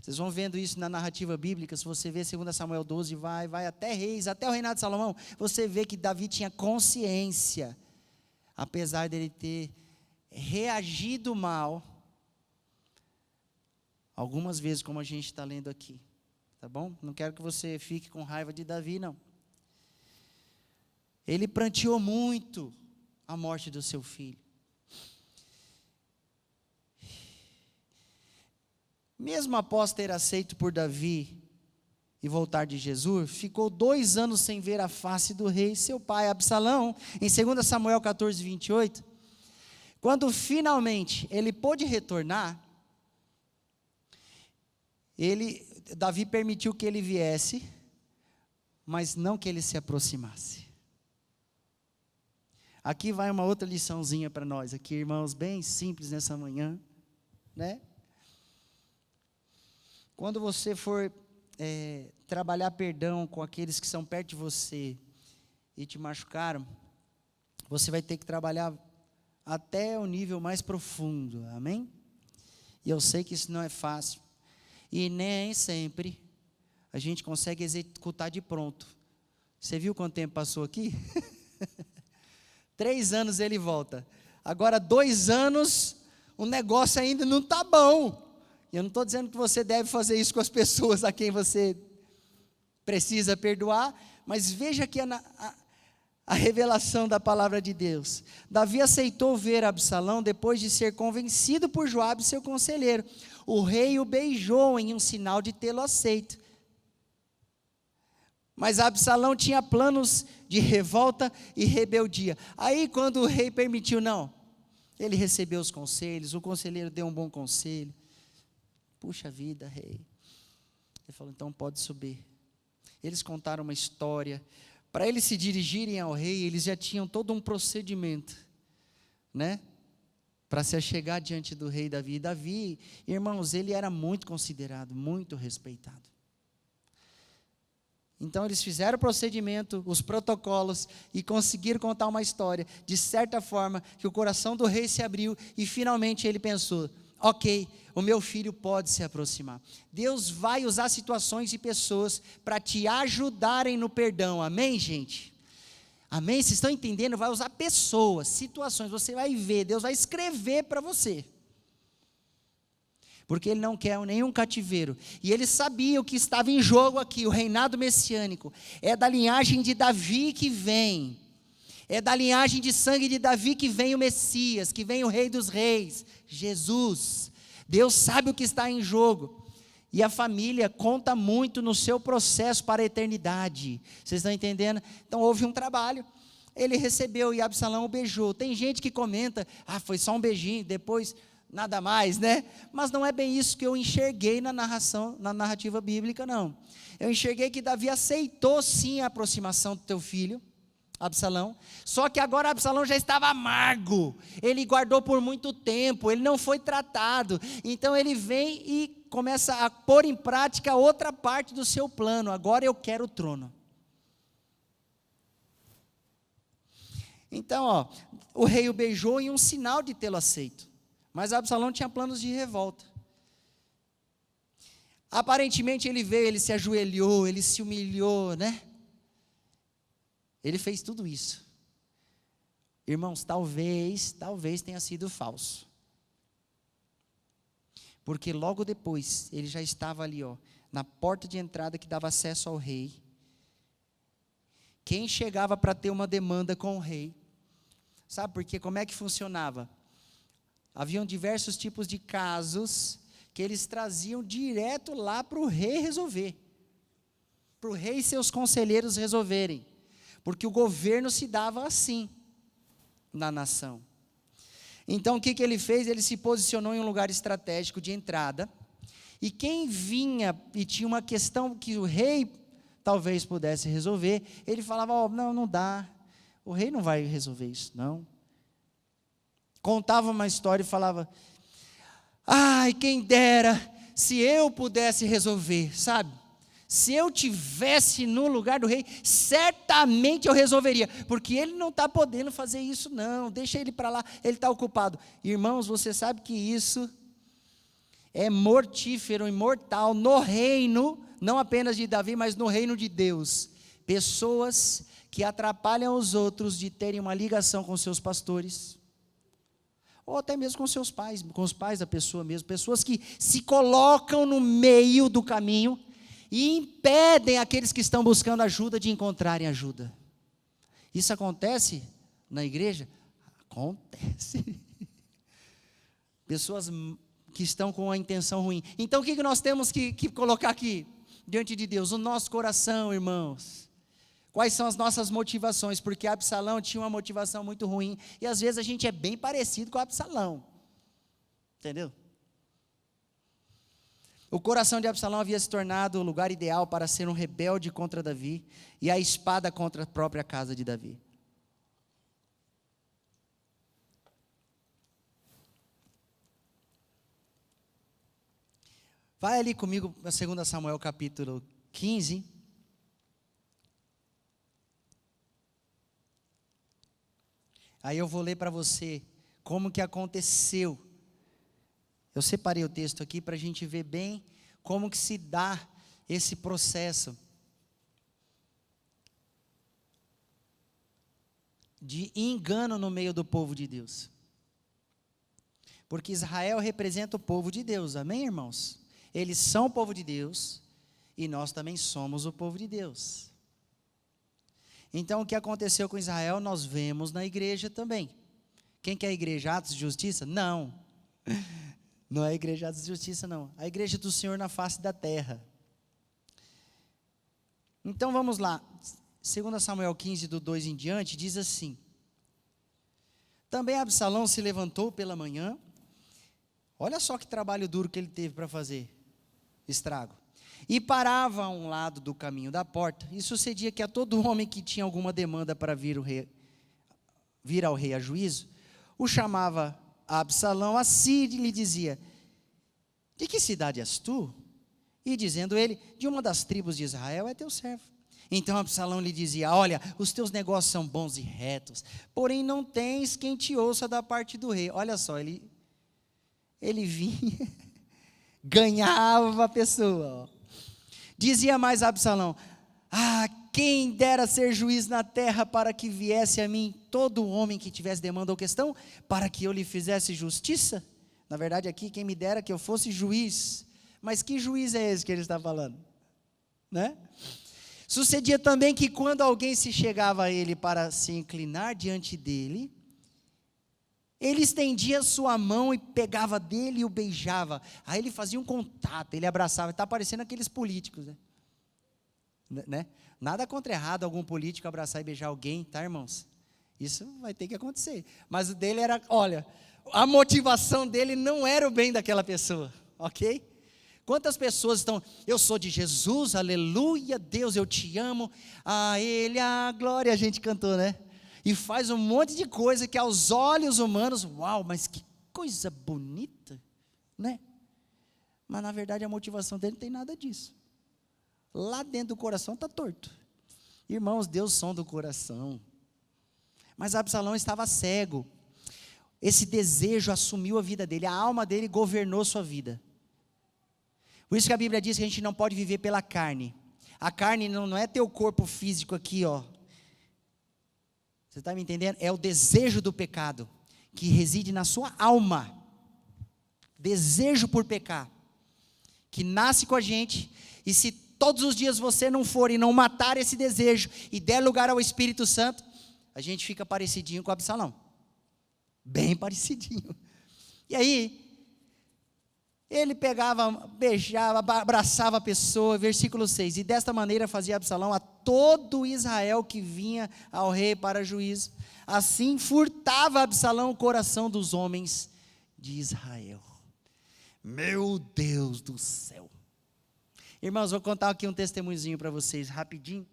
Vocês vão vendo isso na narrativa bíblica. Se você vê 2 Samuel 12, vai até Reis, até o reinado de Salomão, você vê que Davi tinha consciência, apesar dele ter reagido mal, algumas vezes, como a gente está lendo aqui, tá bom? Não quero que você fique com raiva de Davi, não. Ele pranteou muito a morte do seu filho. Mesmo após ter aceito por Davi e voltar de Jesus, ficou 2 anos sem ver a face do rei, seu pai Absalão. Em 2 Samuel 14, 28, quando finalmente ele pôde retornar, Davi permitiu que ele viesse, mas não que ele se aproximasse. Aqui vai uma outra liçãozinha para nós, aqui, irmãos, bem simples nessa manhã, né? Quando você for trabalhar perdão com aqueles que são perto de você e te machucaram, você vai ter que trabalhar até o nível mais profundo, amém? E eu sei que isso não é fácil, e nem sempre a gente consegue executar de pronto. Você viu quanto tempo passou aqui? 3 anos ele volta. Agora 2 anos, o negócio ainda não está bom. E eu não estou dizendo que você deve fazer isso com as pessoas a quem você precisa perdoar, mas veja aqui a revelação da palavra de Deus. Davi aceitou ver Absalão depois de ser convencido por Joabe, seu conselheiro. O rei o beijou em um sinal de tê-lo aceito. Mas Absalão tinha planos de revolta e rebeldia. Aí quando o rei permitiu, não, ele recebeu os conselhos, o conselheiro deu um bom conselho. Puxa vida, rei. Ele falou, então pode subir. Eles contaram uma história. Para eles se dirigirem ao rei, eles já tinham todo um procedimento, né? Para se achegar diante do rei Davi. Davi, irmãos, ele era muito considerado, muito respeitado. Então eles fizeram o procedimento, os protocolos e conseguiram contar uma história, de certa forma que o coração do rei se abriu e finalmente ele pensou, ok, o meu filho pode se aproximar. Deus vai usar situações e pessoas para te ajudarem no perdão, amém, gente? Amém? Vocês estão entendendo? Vai usar pessoas, situações, você vai ver, Deus vai escrever para você. Porque ele não quer nenhum cativeiro. E ele sabia o que estava em jogo aqui, o reinado messiânico. É da linhagem de Davi que vem. É da linhagem de sangue de Davi que vem o Messias, que vem o Rei dos Reis, Jesus. Deus sabe o que está em jogo. E a família conta muito no seu processo para a eternidade. Vocês estão entendendo? Então houve um trabalho. Ele recebeu e Absalão o beijou. Tem gente que comenta, foi só um beijinho, depois nada mais, né? Mas não é bem isso que eu enxerguei na narrativa bíblica, não. Eu enxerguei que Davi aceitou sim a aproximação do teu filho, Absalão, só que agora Absalão já estava amargo, ele guardou por muito tempo, ele não foi tratado, então ele vem e começa a pôr em prática outra parte do seu plano, agora eu quero o trono. Então, o rei o beijou em um sinal de tê-lo aceito. Mas Absalão tinha planos de revolta. Aparentemente ele veio, ele se ajoelhou, ele se humilhou, né? Ele fez tudo isso. Irmãos, talvez tenha sido falso. Porque logo depois, ele já estava ali, na porta de entrada que dava acesso ao rei. Quem chegava para ter uma demanda com o rei, sabe por quê? Como é que funcionava? Haviam diversos tipos de casos que eles traziam direto lá para o rei resolver. Para o rei e seus conselheiros resolverem. Porque o governo se dava assim na nação. Então o que ele fez? Ele se posicionou em um lugar estratégico de entrada. E quem vinha e tinha uma questão que o rei talvez pudesse resolver, ele falava, não dá. O rei não vai resolver isso, não. Contava uma história e falava, quem dera se eu pudesse resolver, sabe? Se eu tivesse no lugar do rei, certamente eu resolveria, porque ele não está podendo fazer isso não, deixa ele para lá, ele está ocupado. Irmãos, você sabe que isso é mortífero e mortal no reino, não apenas de Davi, mas no reino de Deus. Pessoas que atrapalham os outros de terem uma ligação com seus pastores, ou até mesmo com seus pais, com os pais da pessoa mesmo, pessoas que se colocam no meio do caminho e impedem aqueles que estão buscando ajuda de encontrarem ajuda. Isso acontece na igreja? Acontece. Pessoas que estão com a intenção ruim. Então o que nós temos que colocar aqui diante de Deus? O nosso coração, irmãos. Quais são as nossas motivações? Porque Absalão tinha uma motivação muito ruim. E às vezes a gente é bem parecido com Absalão. Entendeu? O coração de Absalão havia se tornado o lugar ideal para ser um rebelde contra Davi. E a espada contra a própria casa de Davi. Vai ali comigo para 2 Samuel capítulo 15. Aí eu vou ler para você como que aconteceu. Eu separei o texto aqui para a gente ver bem como que se dá esse processo de engano no meio do povo de Deus. Porque Israel representa o povo de Deus, amém, irmãos? Eles são o povo de Deus e nós também somos o povo de Deus. Então o que aconteceu com Israel nós vemos na igreja também. Quem que é a igreja? Atos de Justiça? Não. Não é a igreja Atos de Justiça, não. A igreja do Senhor na face da terra. Então vamos lá. 2 Samuel 15, do 2 em diante, diz assim: Também Absalão se levantou pela manhã. Olha só que trabalho duro que ele teve para fazer. Estrago. E parava a um lado do caminho da porta. E sucedia que a todo homem que tinha alguma demanda para vir ao rei a juízo, o chamava Absalão a si e lhe dizia: De que cidade és tu? E dizendo ele: De uma das tribos de Israel é teu servo. Então Absalão lhe dizia: Olha, os teus negócios são bons e retos, porém não tens quem te ouça da parte do rei. Olha só, ele vinha, ganhava a pessoa. Ó. Dizia mais Absalão: quem dera ser juiz na terra para que viesse a mim todo homem que tivesse demanda ou questão, para que eu lhe fizesse justiça. Na verdade aqui, quem me dera que eu fosse juiz. Mas que juiz é esse que ele está falando? Né? Sucedia também que quando alguém se chegava a ele para se inclinar diante dele, ele estendia sua mão e pegava dele e o beijava. Aí ele fazia um contato, ele abraçava. Está parecendo aqueles políticos, né? Nada contra errado algum político abraçar e beijar alguém, tá, irmãos? Isso vai ter que acontecer. Mas o dele era, olha, a motivação dele não era o bem daquela pessoa, ok? Quantas pessoas estão, eu sou de Jesus, aleluia, Deus, eu te amo, a Ele a glória, a gente cantou, né? E faz um monte de coisa que aos olhos humanos, uau, mas que coisa bonita, né? Mas na verdade a motivação dele não tem nada disso. Lá dentro do coração está torto. Irmãos, Deus sonda o coração. Mas Absalão estava cego. Esse desejo assumiu a vida dele, a alma dele governou sua vida. Por isso que a Bíblia diz que a gente não pode viver pela carne. A carne não é teu corpo físico aqui, ó. Você está me entendendo? É o desejo do pecado, que reside na sua alma. Desejo por pecar, que nasce com a gente, e se todos os dias você não for e não matar esse desejo, e der lugar ao Espírito Santo, a gente fica parecidinho com Absalão. Bem parecidinho. E aí, ele pegava, beijava, abraçava a pessoa, versículo 6, e desta maneira fazia Absalão a todo Israel que vinha ao rei para juízo. Assim furtava Absalão o coração dos homens de Israel. Meu Deus do céu. Irmãos, vou contar aqui um testemunhozinho para vocês, rapidinho.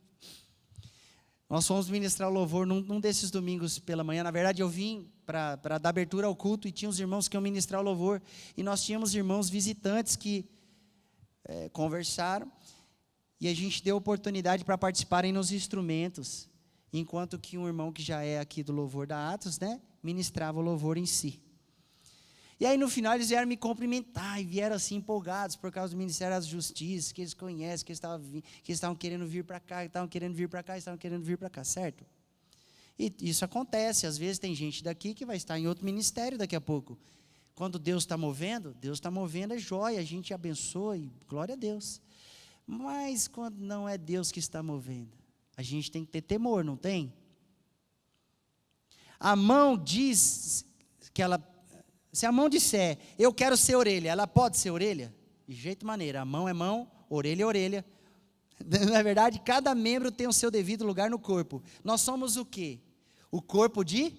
Nós fomos ministrar o louvor num desses domingos pela manhã. Na verdade, eu vim para dar abertura ao culto e tinha uns irmãos que iam ministrar o louvor. E nós tínhamos irmãos visitantes que conversaram. E a gente deu oportunidade para participarem nos instrumentos. Enquanto que um irmão que já é aqui do louvor da Atos, né, ministrava o louvor em si. E aí no final eles vieram me cumprimentar e vieram assim empolgados por causa do Ministério da Justiça, que eles conhecem, que eles estavam querendo vir para cá, estavam querendo vir para cá, certo? E isso acontece, às vezes tem gente daqui que vai estar em outro ministério daqui a pouco. Quando Deus está movendo é jóia, a gente abençoa e glória a Deus. Mas quando não é Deus que está movendo, a gente tem que ter temor, não tem? A mão diz que ela... Se a mão disser, eu quero ser orelha, ela pode ser orelha? De jeito maneira, a mão é mão, orelha é orelha. Na verdade, cada membro tem o seu devido lugar no corpo. Nós somos o quê? O corpo de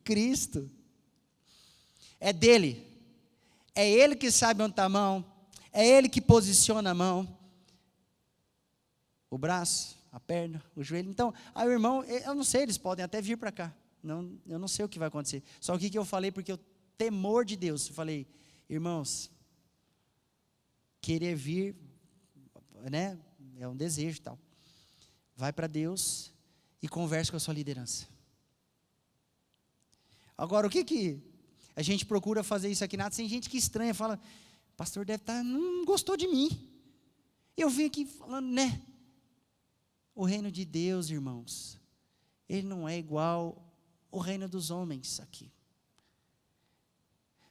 Cristo. É dele. É ele que sabe onde está a mão. É ele que posiciona a mão. O braço, a perna, o joelho. Então, aí o irmão, eu não sei, eles podem até vir para cá. Não, eu não sei o que vai acontecer. Só o que eu falei, porque o temor de Deus, eu falei, Irmãos, querer vir, né, é um desejo e tal. Vai para Deus e converse com a sua liderança. Agora, o que a gente procura fazer isso aqui nada? Tem gente que estranha, fala, pastor deve estar, não gostou de mim. Eu vim aqui falando, né? O reino de Deus, irmãos, ele não é igual ao reino dos homens aqui.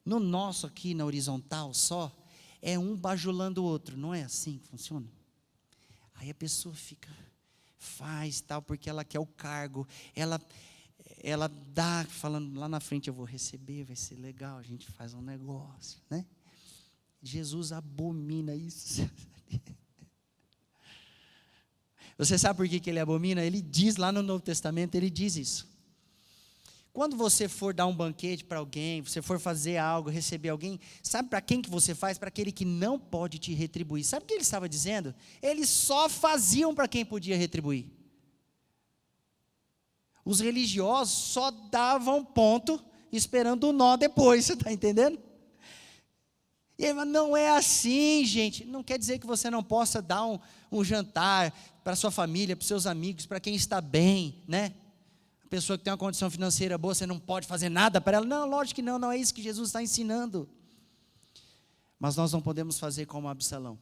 No nosso aqui, na horizontal só, é um bajulando o outro, não é assim que funciona? Aí a pessoa fica, faz tal, porque ela quer o cargo, ela dá, falando lá na frente eu vou receber, vai ser legal, a gente faz um negócio, né? Jesus abomina isso. Você sabe por que ele abomina? Ele diz lá no Novo Testamento, ele diz isso. Quando você for dar um banquete para alguém, você for fazer algo, receber alguém, sabe para quem que você faz? Para aquele que não pode te retribuir. Sabe o que ele estava dizendo? Eles só faziam para quem podia retribuir. Os religiosos só davam ponto, esperando o nó depois, você está entendendo? E ele fala, não é assim, gente. Não quer dizer que você não possa dar um jantar para sua família, para os seus amigos, para quem está bem, né? A pessoa que tem uma condição financeira boa, você não pode fazer nada para ela. Não, lógico que não, não é isso que Jesus está ensinando. Mas nós não podemos fazer como Absalão.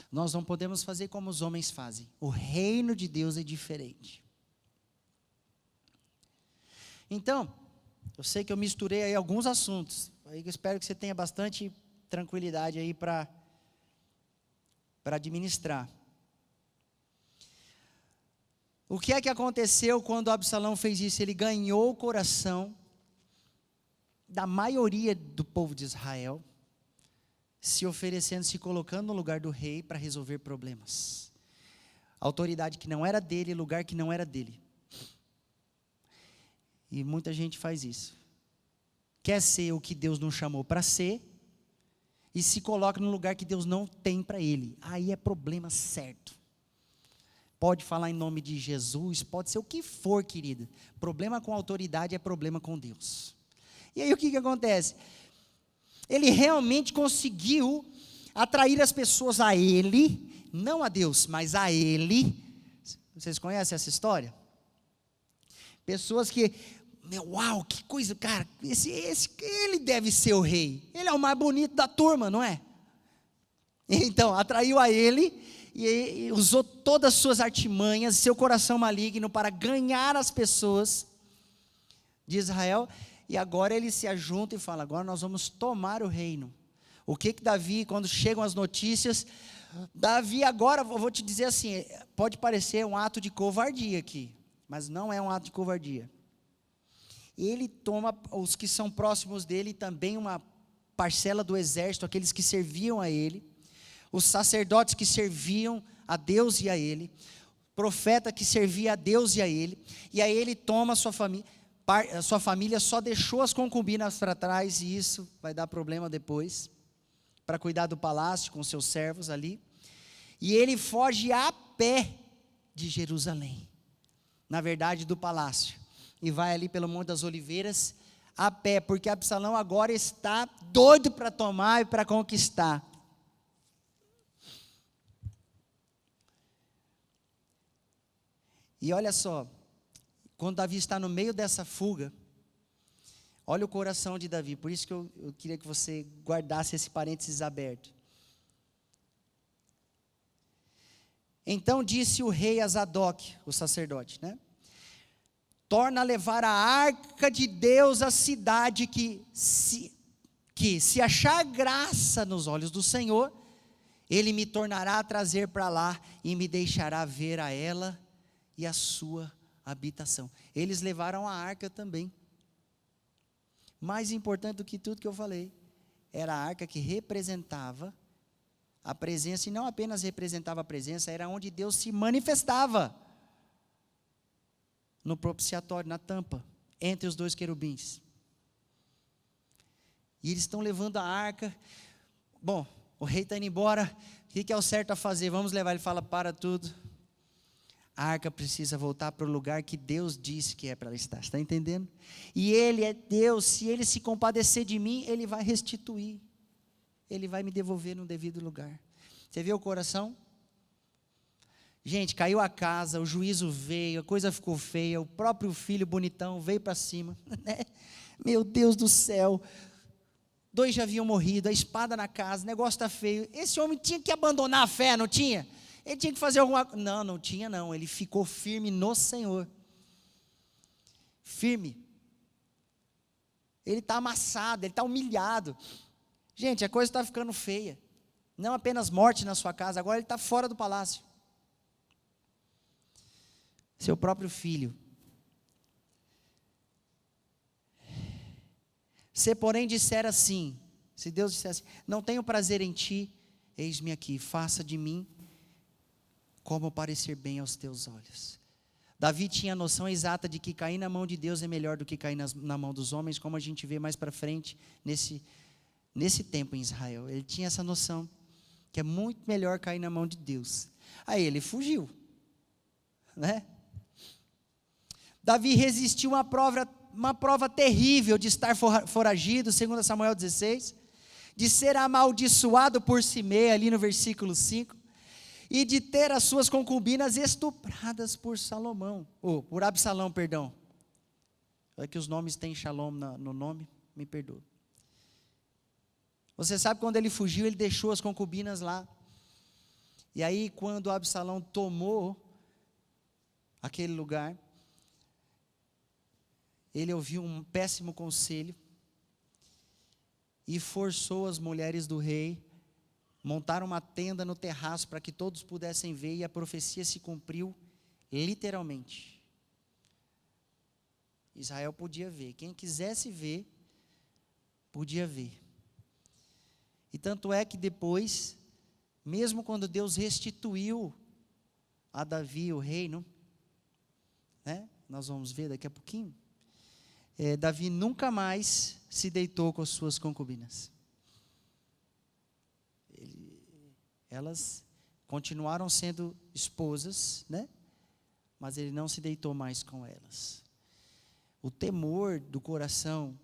Nós não podemos fazer como os homens fazem. O reino de Deus é diferente. Então, eu sei que eu misturei aí alguns assuntos. Aí eu espero que você tenha bastante tranquilidade aí para administrar. O que é que aconteceu quando Absalão fez isso? Ele ganhou o coração da maioria do povo de Israel, se oferecendo, se colocando no lugar do rei para resolver problemas. Autoridade que não era dele, lugar que não era dele. E muita gente faz isso. Quer ser o que Deus não chamou para ser, e se coloca no lugar que Deus não tem para ele. Aí é problema certo. Pode falar em nome de Jesus, pode ser o que for, querida. Problema com autoridade é problema com Deus. E aí o que acontece? Ele realmente conseguiu atrair as pessoas a ele, não a Deus, mas a ele. Vocês conhecem essa história? Pessoas que, uau, que coisa, cara, ele deve ser o rei. Ele é o mais bonito da turma, não é? Então, atraiu a ele e usou todas as suas artimanhas, seu coração maligno para ganhar as pessoas de Israel. E agora ele se ajunta e fala, agora nós vamos tomar o reino. O que Davi, quando chegam as notícias, Davi agora, eu vou te dizer assim, pode parecer um ato de covardia aqui, mas não é um ato de covardia. Ele toma os que são próximos dele, também uma parcela do exército, aqueles que serviam a ele, os sacerdotes que serviam a Deus e a ele, profeta que servia a Deus e a ele, e aí ele toma a sua família só deixou as concubinas para trás, e isso vai dar problema depois, para cuidar do palácio com seus servos ali, e ele foge a pé de Jerusalém, na verdade do palácio, e vai ali pelo Monte das Oliveiras, a pé, porque Absalão agora está doido para tomar e para conquistar. E olha só, quando Davi está no meio dessa fuga, olha o coração de Davi, por isso que eu queria que você guardasse esse parênteses aberto. Então disse o rei a Zadok, o sacerdote, né? Torna a levar a arca de Deus à cidade que se achar graça nos olhos do Senhor, ele me tornará a trazer para lá e me deixará ver a ela e a sua habitação. Eles levaram a arca também. Mais importante do que tudo que eu falei, era a arca que representava a presença, e não apenas representava a presença, era onde Deus se manifestava, no propiciatório, na tampa, entre os dois querubins. E eles estão levando a arca. Bom, o rei está indo embora, o que é o certo a fazer? Vamos levar. Ele fala, para tudo. A arca precisa voltar para o lugar que Deus disse que é para ela estar. Está entendendo? E Ele é Deus. Se Ele se compadecer de mim, Ele vai restituir. Ele vai me devolver no devido lugar. Você vê o coração? Gente, caiu a casa, o juízo veio, a coisa ficou feia, o próprio filho bonitão veio para cima, né? Meu Deus do céu, 2 já haviam morrido, a espada na casa, o negócio está feio. Esse homem tinha que abandonar a fé, não tinha? Ele tinha que fazer alguma coisa. Não, não tinha não, ele ficou firme no Senhor. Firme. Ele está amassado, ele está humilhado. Gente, a coisa está ficando feia. Não apenas morte na sua casa, agora ele está fora do palácio. Seu próprio filho. Se porém disser assim, se Deus dissesse, não tenho prazer em ti, eis-me aqui, faça de mim como parecer bem aos teus olhos. Davi tinha a noção exata de que cair na mão de Deus é melhor do que cair na mão dos homens, como a gente vê mais para frente nesse tempo em Israel. Ele tinha essa noção, que é muito melhor cair na mão de Deus. Aí ele fugiu, né? Davi resistiu uma prova terrível de estar foragido, segundo Samuel 16, de ser amaldiçoado por Simei, ali no versículo 5, e de ter as suas concubinas estupradas por por Absalão, perdão. É que os nomes têm Shalom no nome, me perdoa. Você sabe quando ele fugiu, ele deixou as concubinas lá. E aí quando Absalão tomou aquele lugar, ele ouviu um péssimo conselho e forçou as mulheres do rei, montaram uma tenda no terraço para que todos pudessem ver, e a profecia se cumpriu literalmente. Israel podia ver, quem quisesse ver, podia ver. E tanto é que depois, mesmo quando Deus restituiu a Davi o reino, né? Nós vamos ver daqui a pouquinho, Davi nunca mais se deitou com as suas concubinas. Elas continuaram sendo esposas, né? Mas ele não se deitou mais com elas. O temor do coração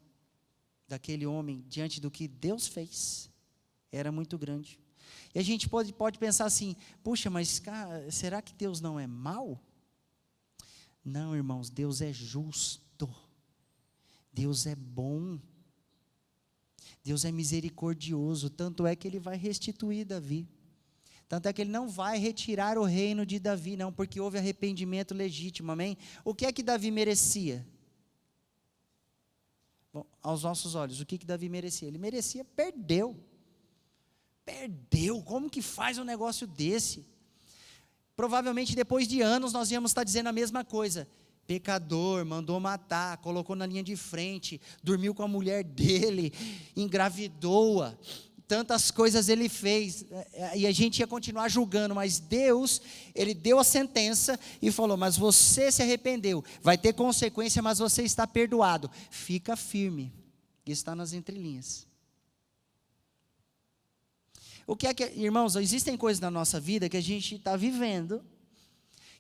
daquele homem diante do que Deus fez era muito grande. E a gente pode pensar assim, puxa, mas cara, será que Deus não é mau? Não, irmãos, Deus é justo. Deus é bom. Deus é misericordioso. Tanto é que Ele vai restituir Davi. Tanto é que Ele não vai retirar o reino de Davi, não, porque houve arrependimento legítimo, amém? O que é que Davi merecia? Bom, aos nossos olhos, o que Davi merecia? Ele merecia, perdeu. Como que faz um negócio desse? Provavelmente depois de anos nós íamos estar dizendo a mesma coisa. Pecador, mandou matar, colocou na linha de frente, dormiu com a mulher dele, engravidou-a, tantas coisas ele fez, e a gente ia continuar julgando, mas Deus, Ele deu a sentença e falou, mas você se arrependeu, vai ter consequência, mas você está perdoado, fica firme, isso está nas entrelinhas. O que é que, irmãos, existem coisas na nossa vida que a gente está vivendo,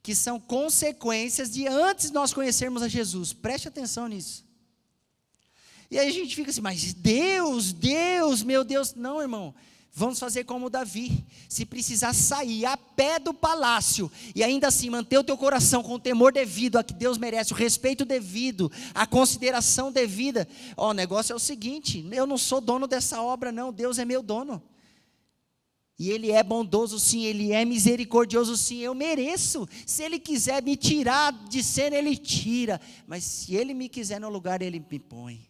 que são consequências de antes nós conhecermos a Jesus, preste atenção nisso. E aí a gente fica assim, mas Deus, meu Deus, não, irmão, vamos fazer como Davi, se precisar sair a pé do palácio, e ainda assim manter o teu coração com o temor devido a que Deus merece, o respeito devido, a consideração devida. O negócio é o seguinte, eu não sou dono dessa obra não, Deus é meu dono. E Ele é bondoso sim, Ele é misericordioso sim, eu mereço. Se Ele quiser me tirar de cena, Ele tira. Mas se Ele me quiser no lugar, Ele me põe.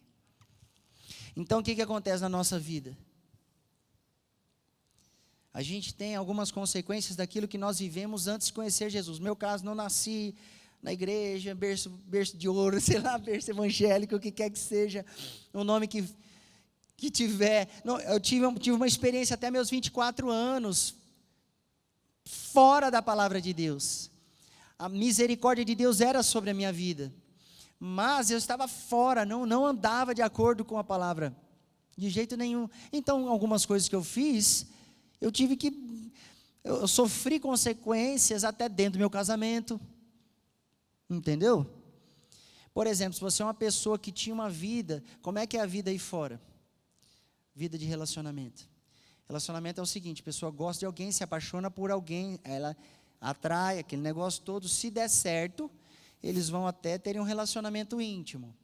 Então o que acontece na nossa vida? A gente tem algumas consequências daquilo que nós vivemos antes de conhecer Jesus. No meu caso, não nasci na igreja, berço de ouro, sei lá, berço evangélico, o que quer que seja, o nome que tiver. Não, eu tive uma experiência até meus 24 anos, fora da palavra de Deus. A misericórdia de Deus era sobre a minha vida, mas eu estava fora, não andava de acordo com a palavra, de jeito nenhum. Então, algumas coisas que eu fiz, eu sofri consequências até dentro do meu casamento, Entendeu? Por exemplo, se você é uma pessoa que tinha uma vida, como é que é a vida aí fora? Vida de relacionamento. Relacionamento é o seguinte, a pessoa gosta de alguém, se apaixona por alguém, ela atrai aquele negócio todo, se der certo, eles vão até terem um relacionamento íntimo.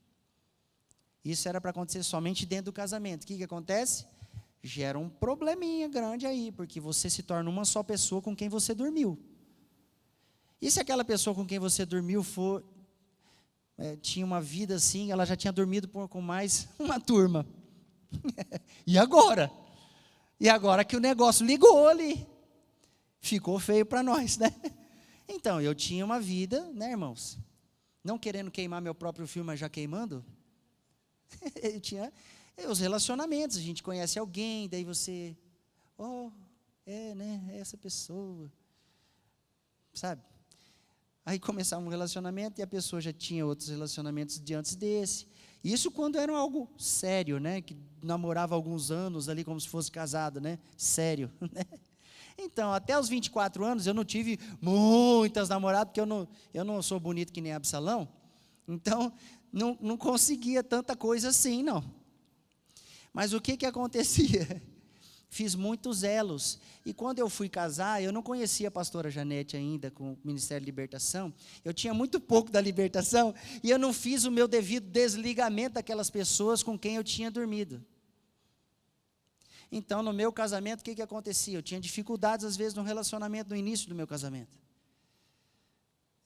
Isso era para acontecer somente dentro do casamento. O que acontece? Gera um probleminha grande aí, porque você se torna uma só pessoa com quem você dormiu. E se aquela pessoa com quem você dormiu tinha uma vida assim, ela já tinha dormido com mais uma turma. E agora? E agora que o negócio ligou ali, ficou feio para nós, né? Então, eu tinha uma vida, né, irmãos? Não querendo queimar meu próprio filme, mas já queimando. Eu tinha os relacionamentos, a gente conhece alguém, daí você, né, é essa pessoa, sabe? Aí começava um relacionamento e a pessoa já tinha outros relacionamentos de antes desse. Isso quando era algo sério, né? Que namorava alguns anos ali como se fosse casado, né? Sério, né? Então, até os 24 anos eu não tive muitas namoradas, porque eu não sou bonito que nem Absalão. Então, não conseguia tanta coisa assim, não. Mas o que acontecia? Fiz muitos elos. E quando eu fui casar, eu não conhecia a pastora Janete ainda com o Ministério de Libertação. Eu tinha muito pouco da libertação e eu não fiz o meu devido desligamento daquelas pessoas com quem eu tinha dormido. Então, no meu casamento, o que acontecia? Eu tinha dificuldades, às vezes, no relacionamento, no início do meu casamento.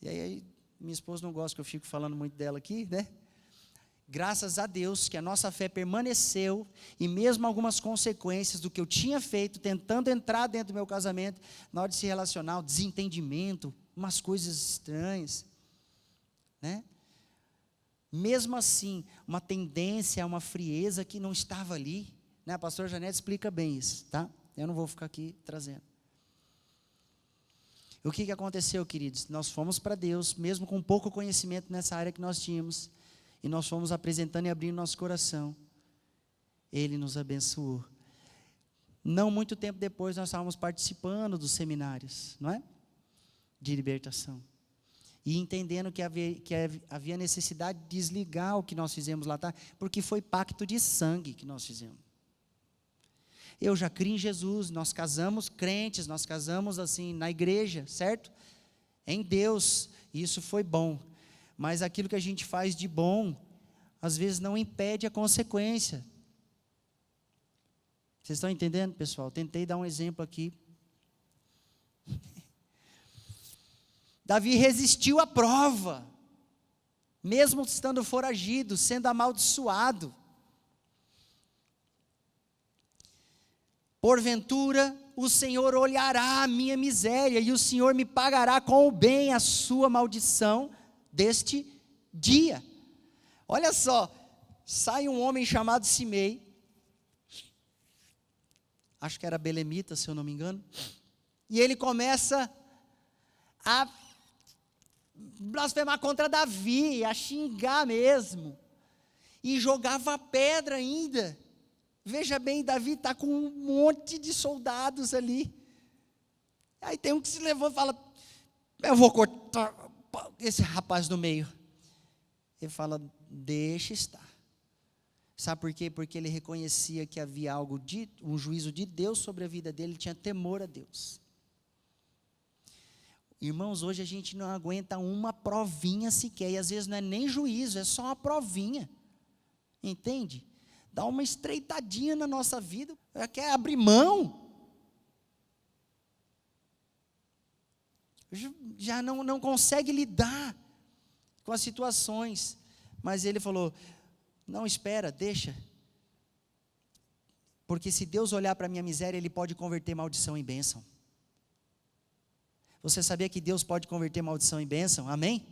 E aí, minha esposa não gosta que eu fico falando muito dela aqui, né? Graças a Deus que a nossa fé permaneceu, e mesmo algumas consequências do que eu tinha feito, tentando entrar dentro do meu casamento, na hora de se relacionar, o desentendimento, umas coisas estranhas, né? Mesmo assim, uma tendência, uma frieza que não estava ali, né? A pastora Janete explica bem isso, tá? Eu não vou ficar aqui trazendo. O que aconteceu, queridos? Nós fomos para Deus, mesmo com pouco conhecimento nessa área que nós tínhamos, e nós fomos apresentando e abrindo nosso coração. Ele nos abençoou. Não muito tempo depois, nós estávamos participando dos seminários, não é? De libertação. E entendendo que havia necessidade de desligar o que nós fizemos lá atrás, porque foi pacto de sangue que nós fizemos. Eu já criei em Jesus, nós casamos crentes, nós casamos assim na igreja, certo? Em Deus, e isso foi bom. Mas aquilo que a gente faz de bom, às vezes não impede a consequência. Vocês estão entendendo, pessoal? Tentei dar um exemplo aqui. Davi resistiu à prova, mesmo estando foragido, sendo amaldiçoado. Porventura, o Senhor olhará a minha miséria, e o Senhor me pagará com o bem a sua maldição deste dia. Olha só, sai um homem chamado Simei, acho que era belemita, se eu não me engano, e ele começa a blasfemar contra Davi, a xingar mesmo, e jogava pedra ainda. Veja bem, Davi está com um monte de soldados ali. Aí tem um que se levou e fala: eu vou cortar esse rapaz no meio. Ele fala: deixa estar. Sabe por quê? Porque ele reconhecia que havia um juízo de Deus sobre a vida dele, ele tinha temor a Deus. Irmãos, hoje a gente não aguenta uma provinha sequer, e às vezes não é nem juízo, é só uma provinha. Entende? Dá uma estreitadinha na nossa vida, quer abrir mão. Já não consegue lidar com as situações. Mas ele falou: não, espera, deixa. Porque se Deus olhar para a minha miséria, Ele pode converter maldição em bênção. Você sabia que Deus pode converter maldição em bênção? Amém?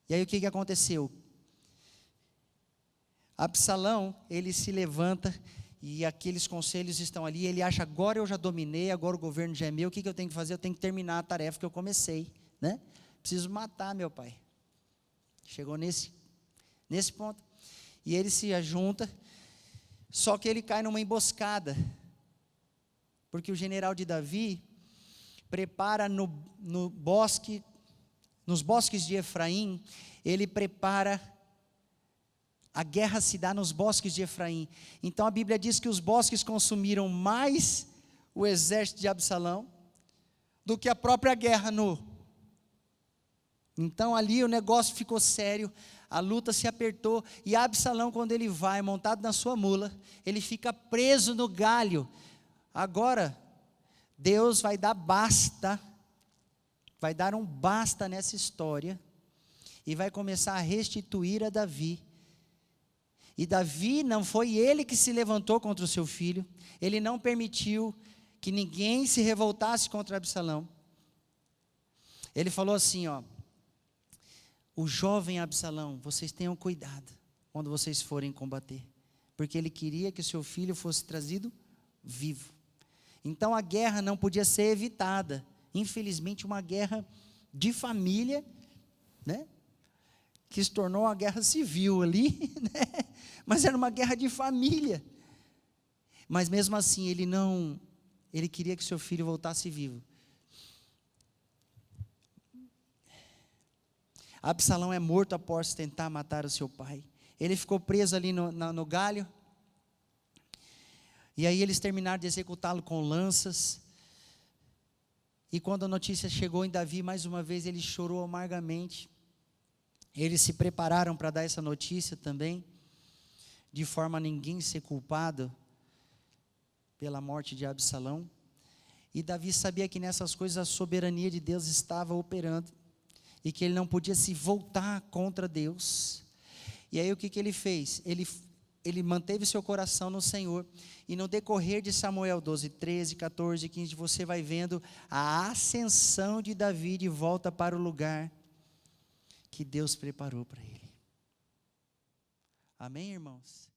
E aí o que aconteceu? Absalão, ele se levanta, e aqueles conselhos estão ali, ele acha: agora eu já dominei, agora o governo já é meu, o que eu tenho que fazer? Eu tenho que terminar a tarefa que eu comecei, né? Preciso matar meu pai. Chegou nesse ponto, e ele se ajunta, só que ele cai numa emboscada, porque o general de Davi prepara no bosque, nos bosques de Efraim, ele prepara, a guerra se dá nos bosques de Efraim. Então a Bíblia diz que os bosques consumiram mais o exército de Absalão do que a própria guerra Então ali o negócio ficou sério, a luta se apertou, e Absalão, quando ele vai montado na sua mula, ele fica preso no galho. Agora, Deus vai dar basta, vai dar um basta nessa história, e vai começar a restituir a Davi. E Davi, não foi ele que se levantou contra o seu filho, ele não permitiu que ninguém se revoltasse contra Absalão. Ele falou assim, o jovem Absalão, vocês tenham cuidado quando vocês forem combater, porque ele queria que o seu filho fosse trazido vivo. Então a guerra não podia ser evitada, infelizmente uma guerra de família, né? Que se tornou uma guerra civil ali, né? Mas era uma guerra de família. Mas mesmo assim ele queria que seu filho voltasse vivo. Absalão é morto após tentar matar o seu pai. Ele ficou preso ali no galho. E aí eles terminaram de executá-lo com lanças. E quando a notícia chegou em Davi, mais uma vez ele chorou amargamente. Eles se prepararam para dar essa notícia também, de forma a ninguém ser culpado pela morte de Absalão. E Davi sabia que nessas coisas a soberania de Deus estava operando, e que ele não podia se voltar contra Deus. E aí o que ele fez? Ele manteve seu coração no Senhor, e no decorrer de Samuel 12, 13, 14, 15, você vai vendo a ascensão de Davi de volta para o lugar que Deus preparou para ele. Amém, irmãos?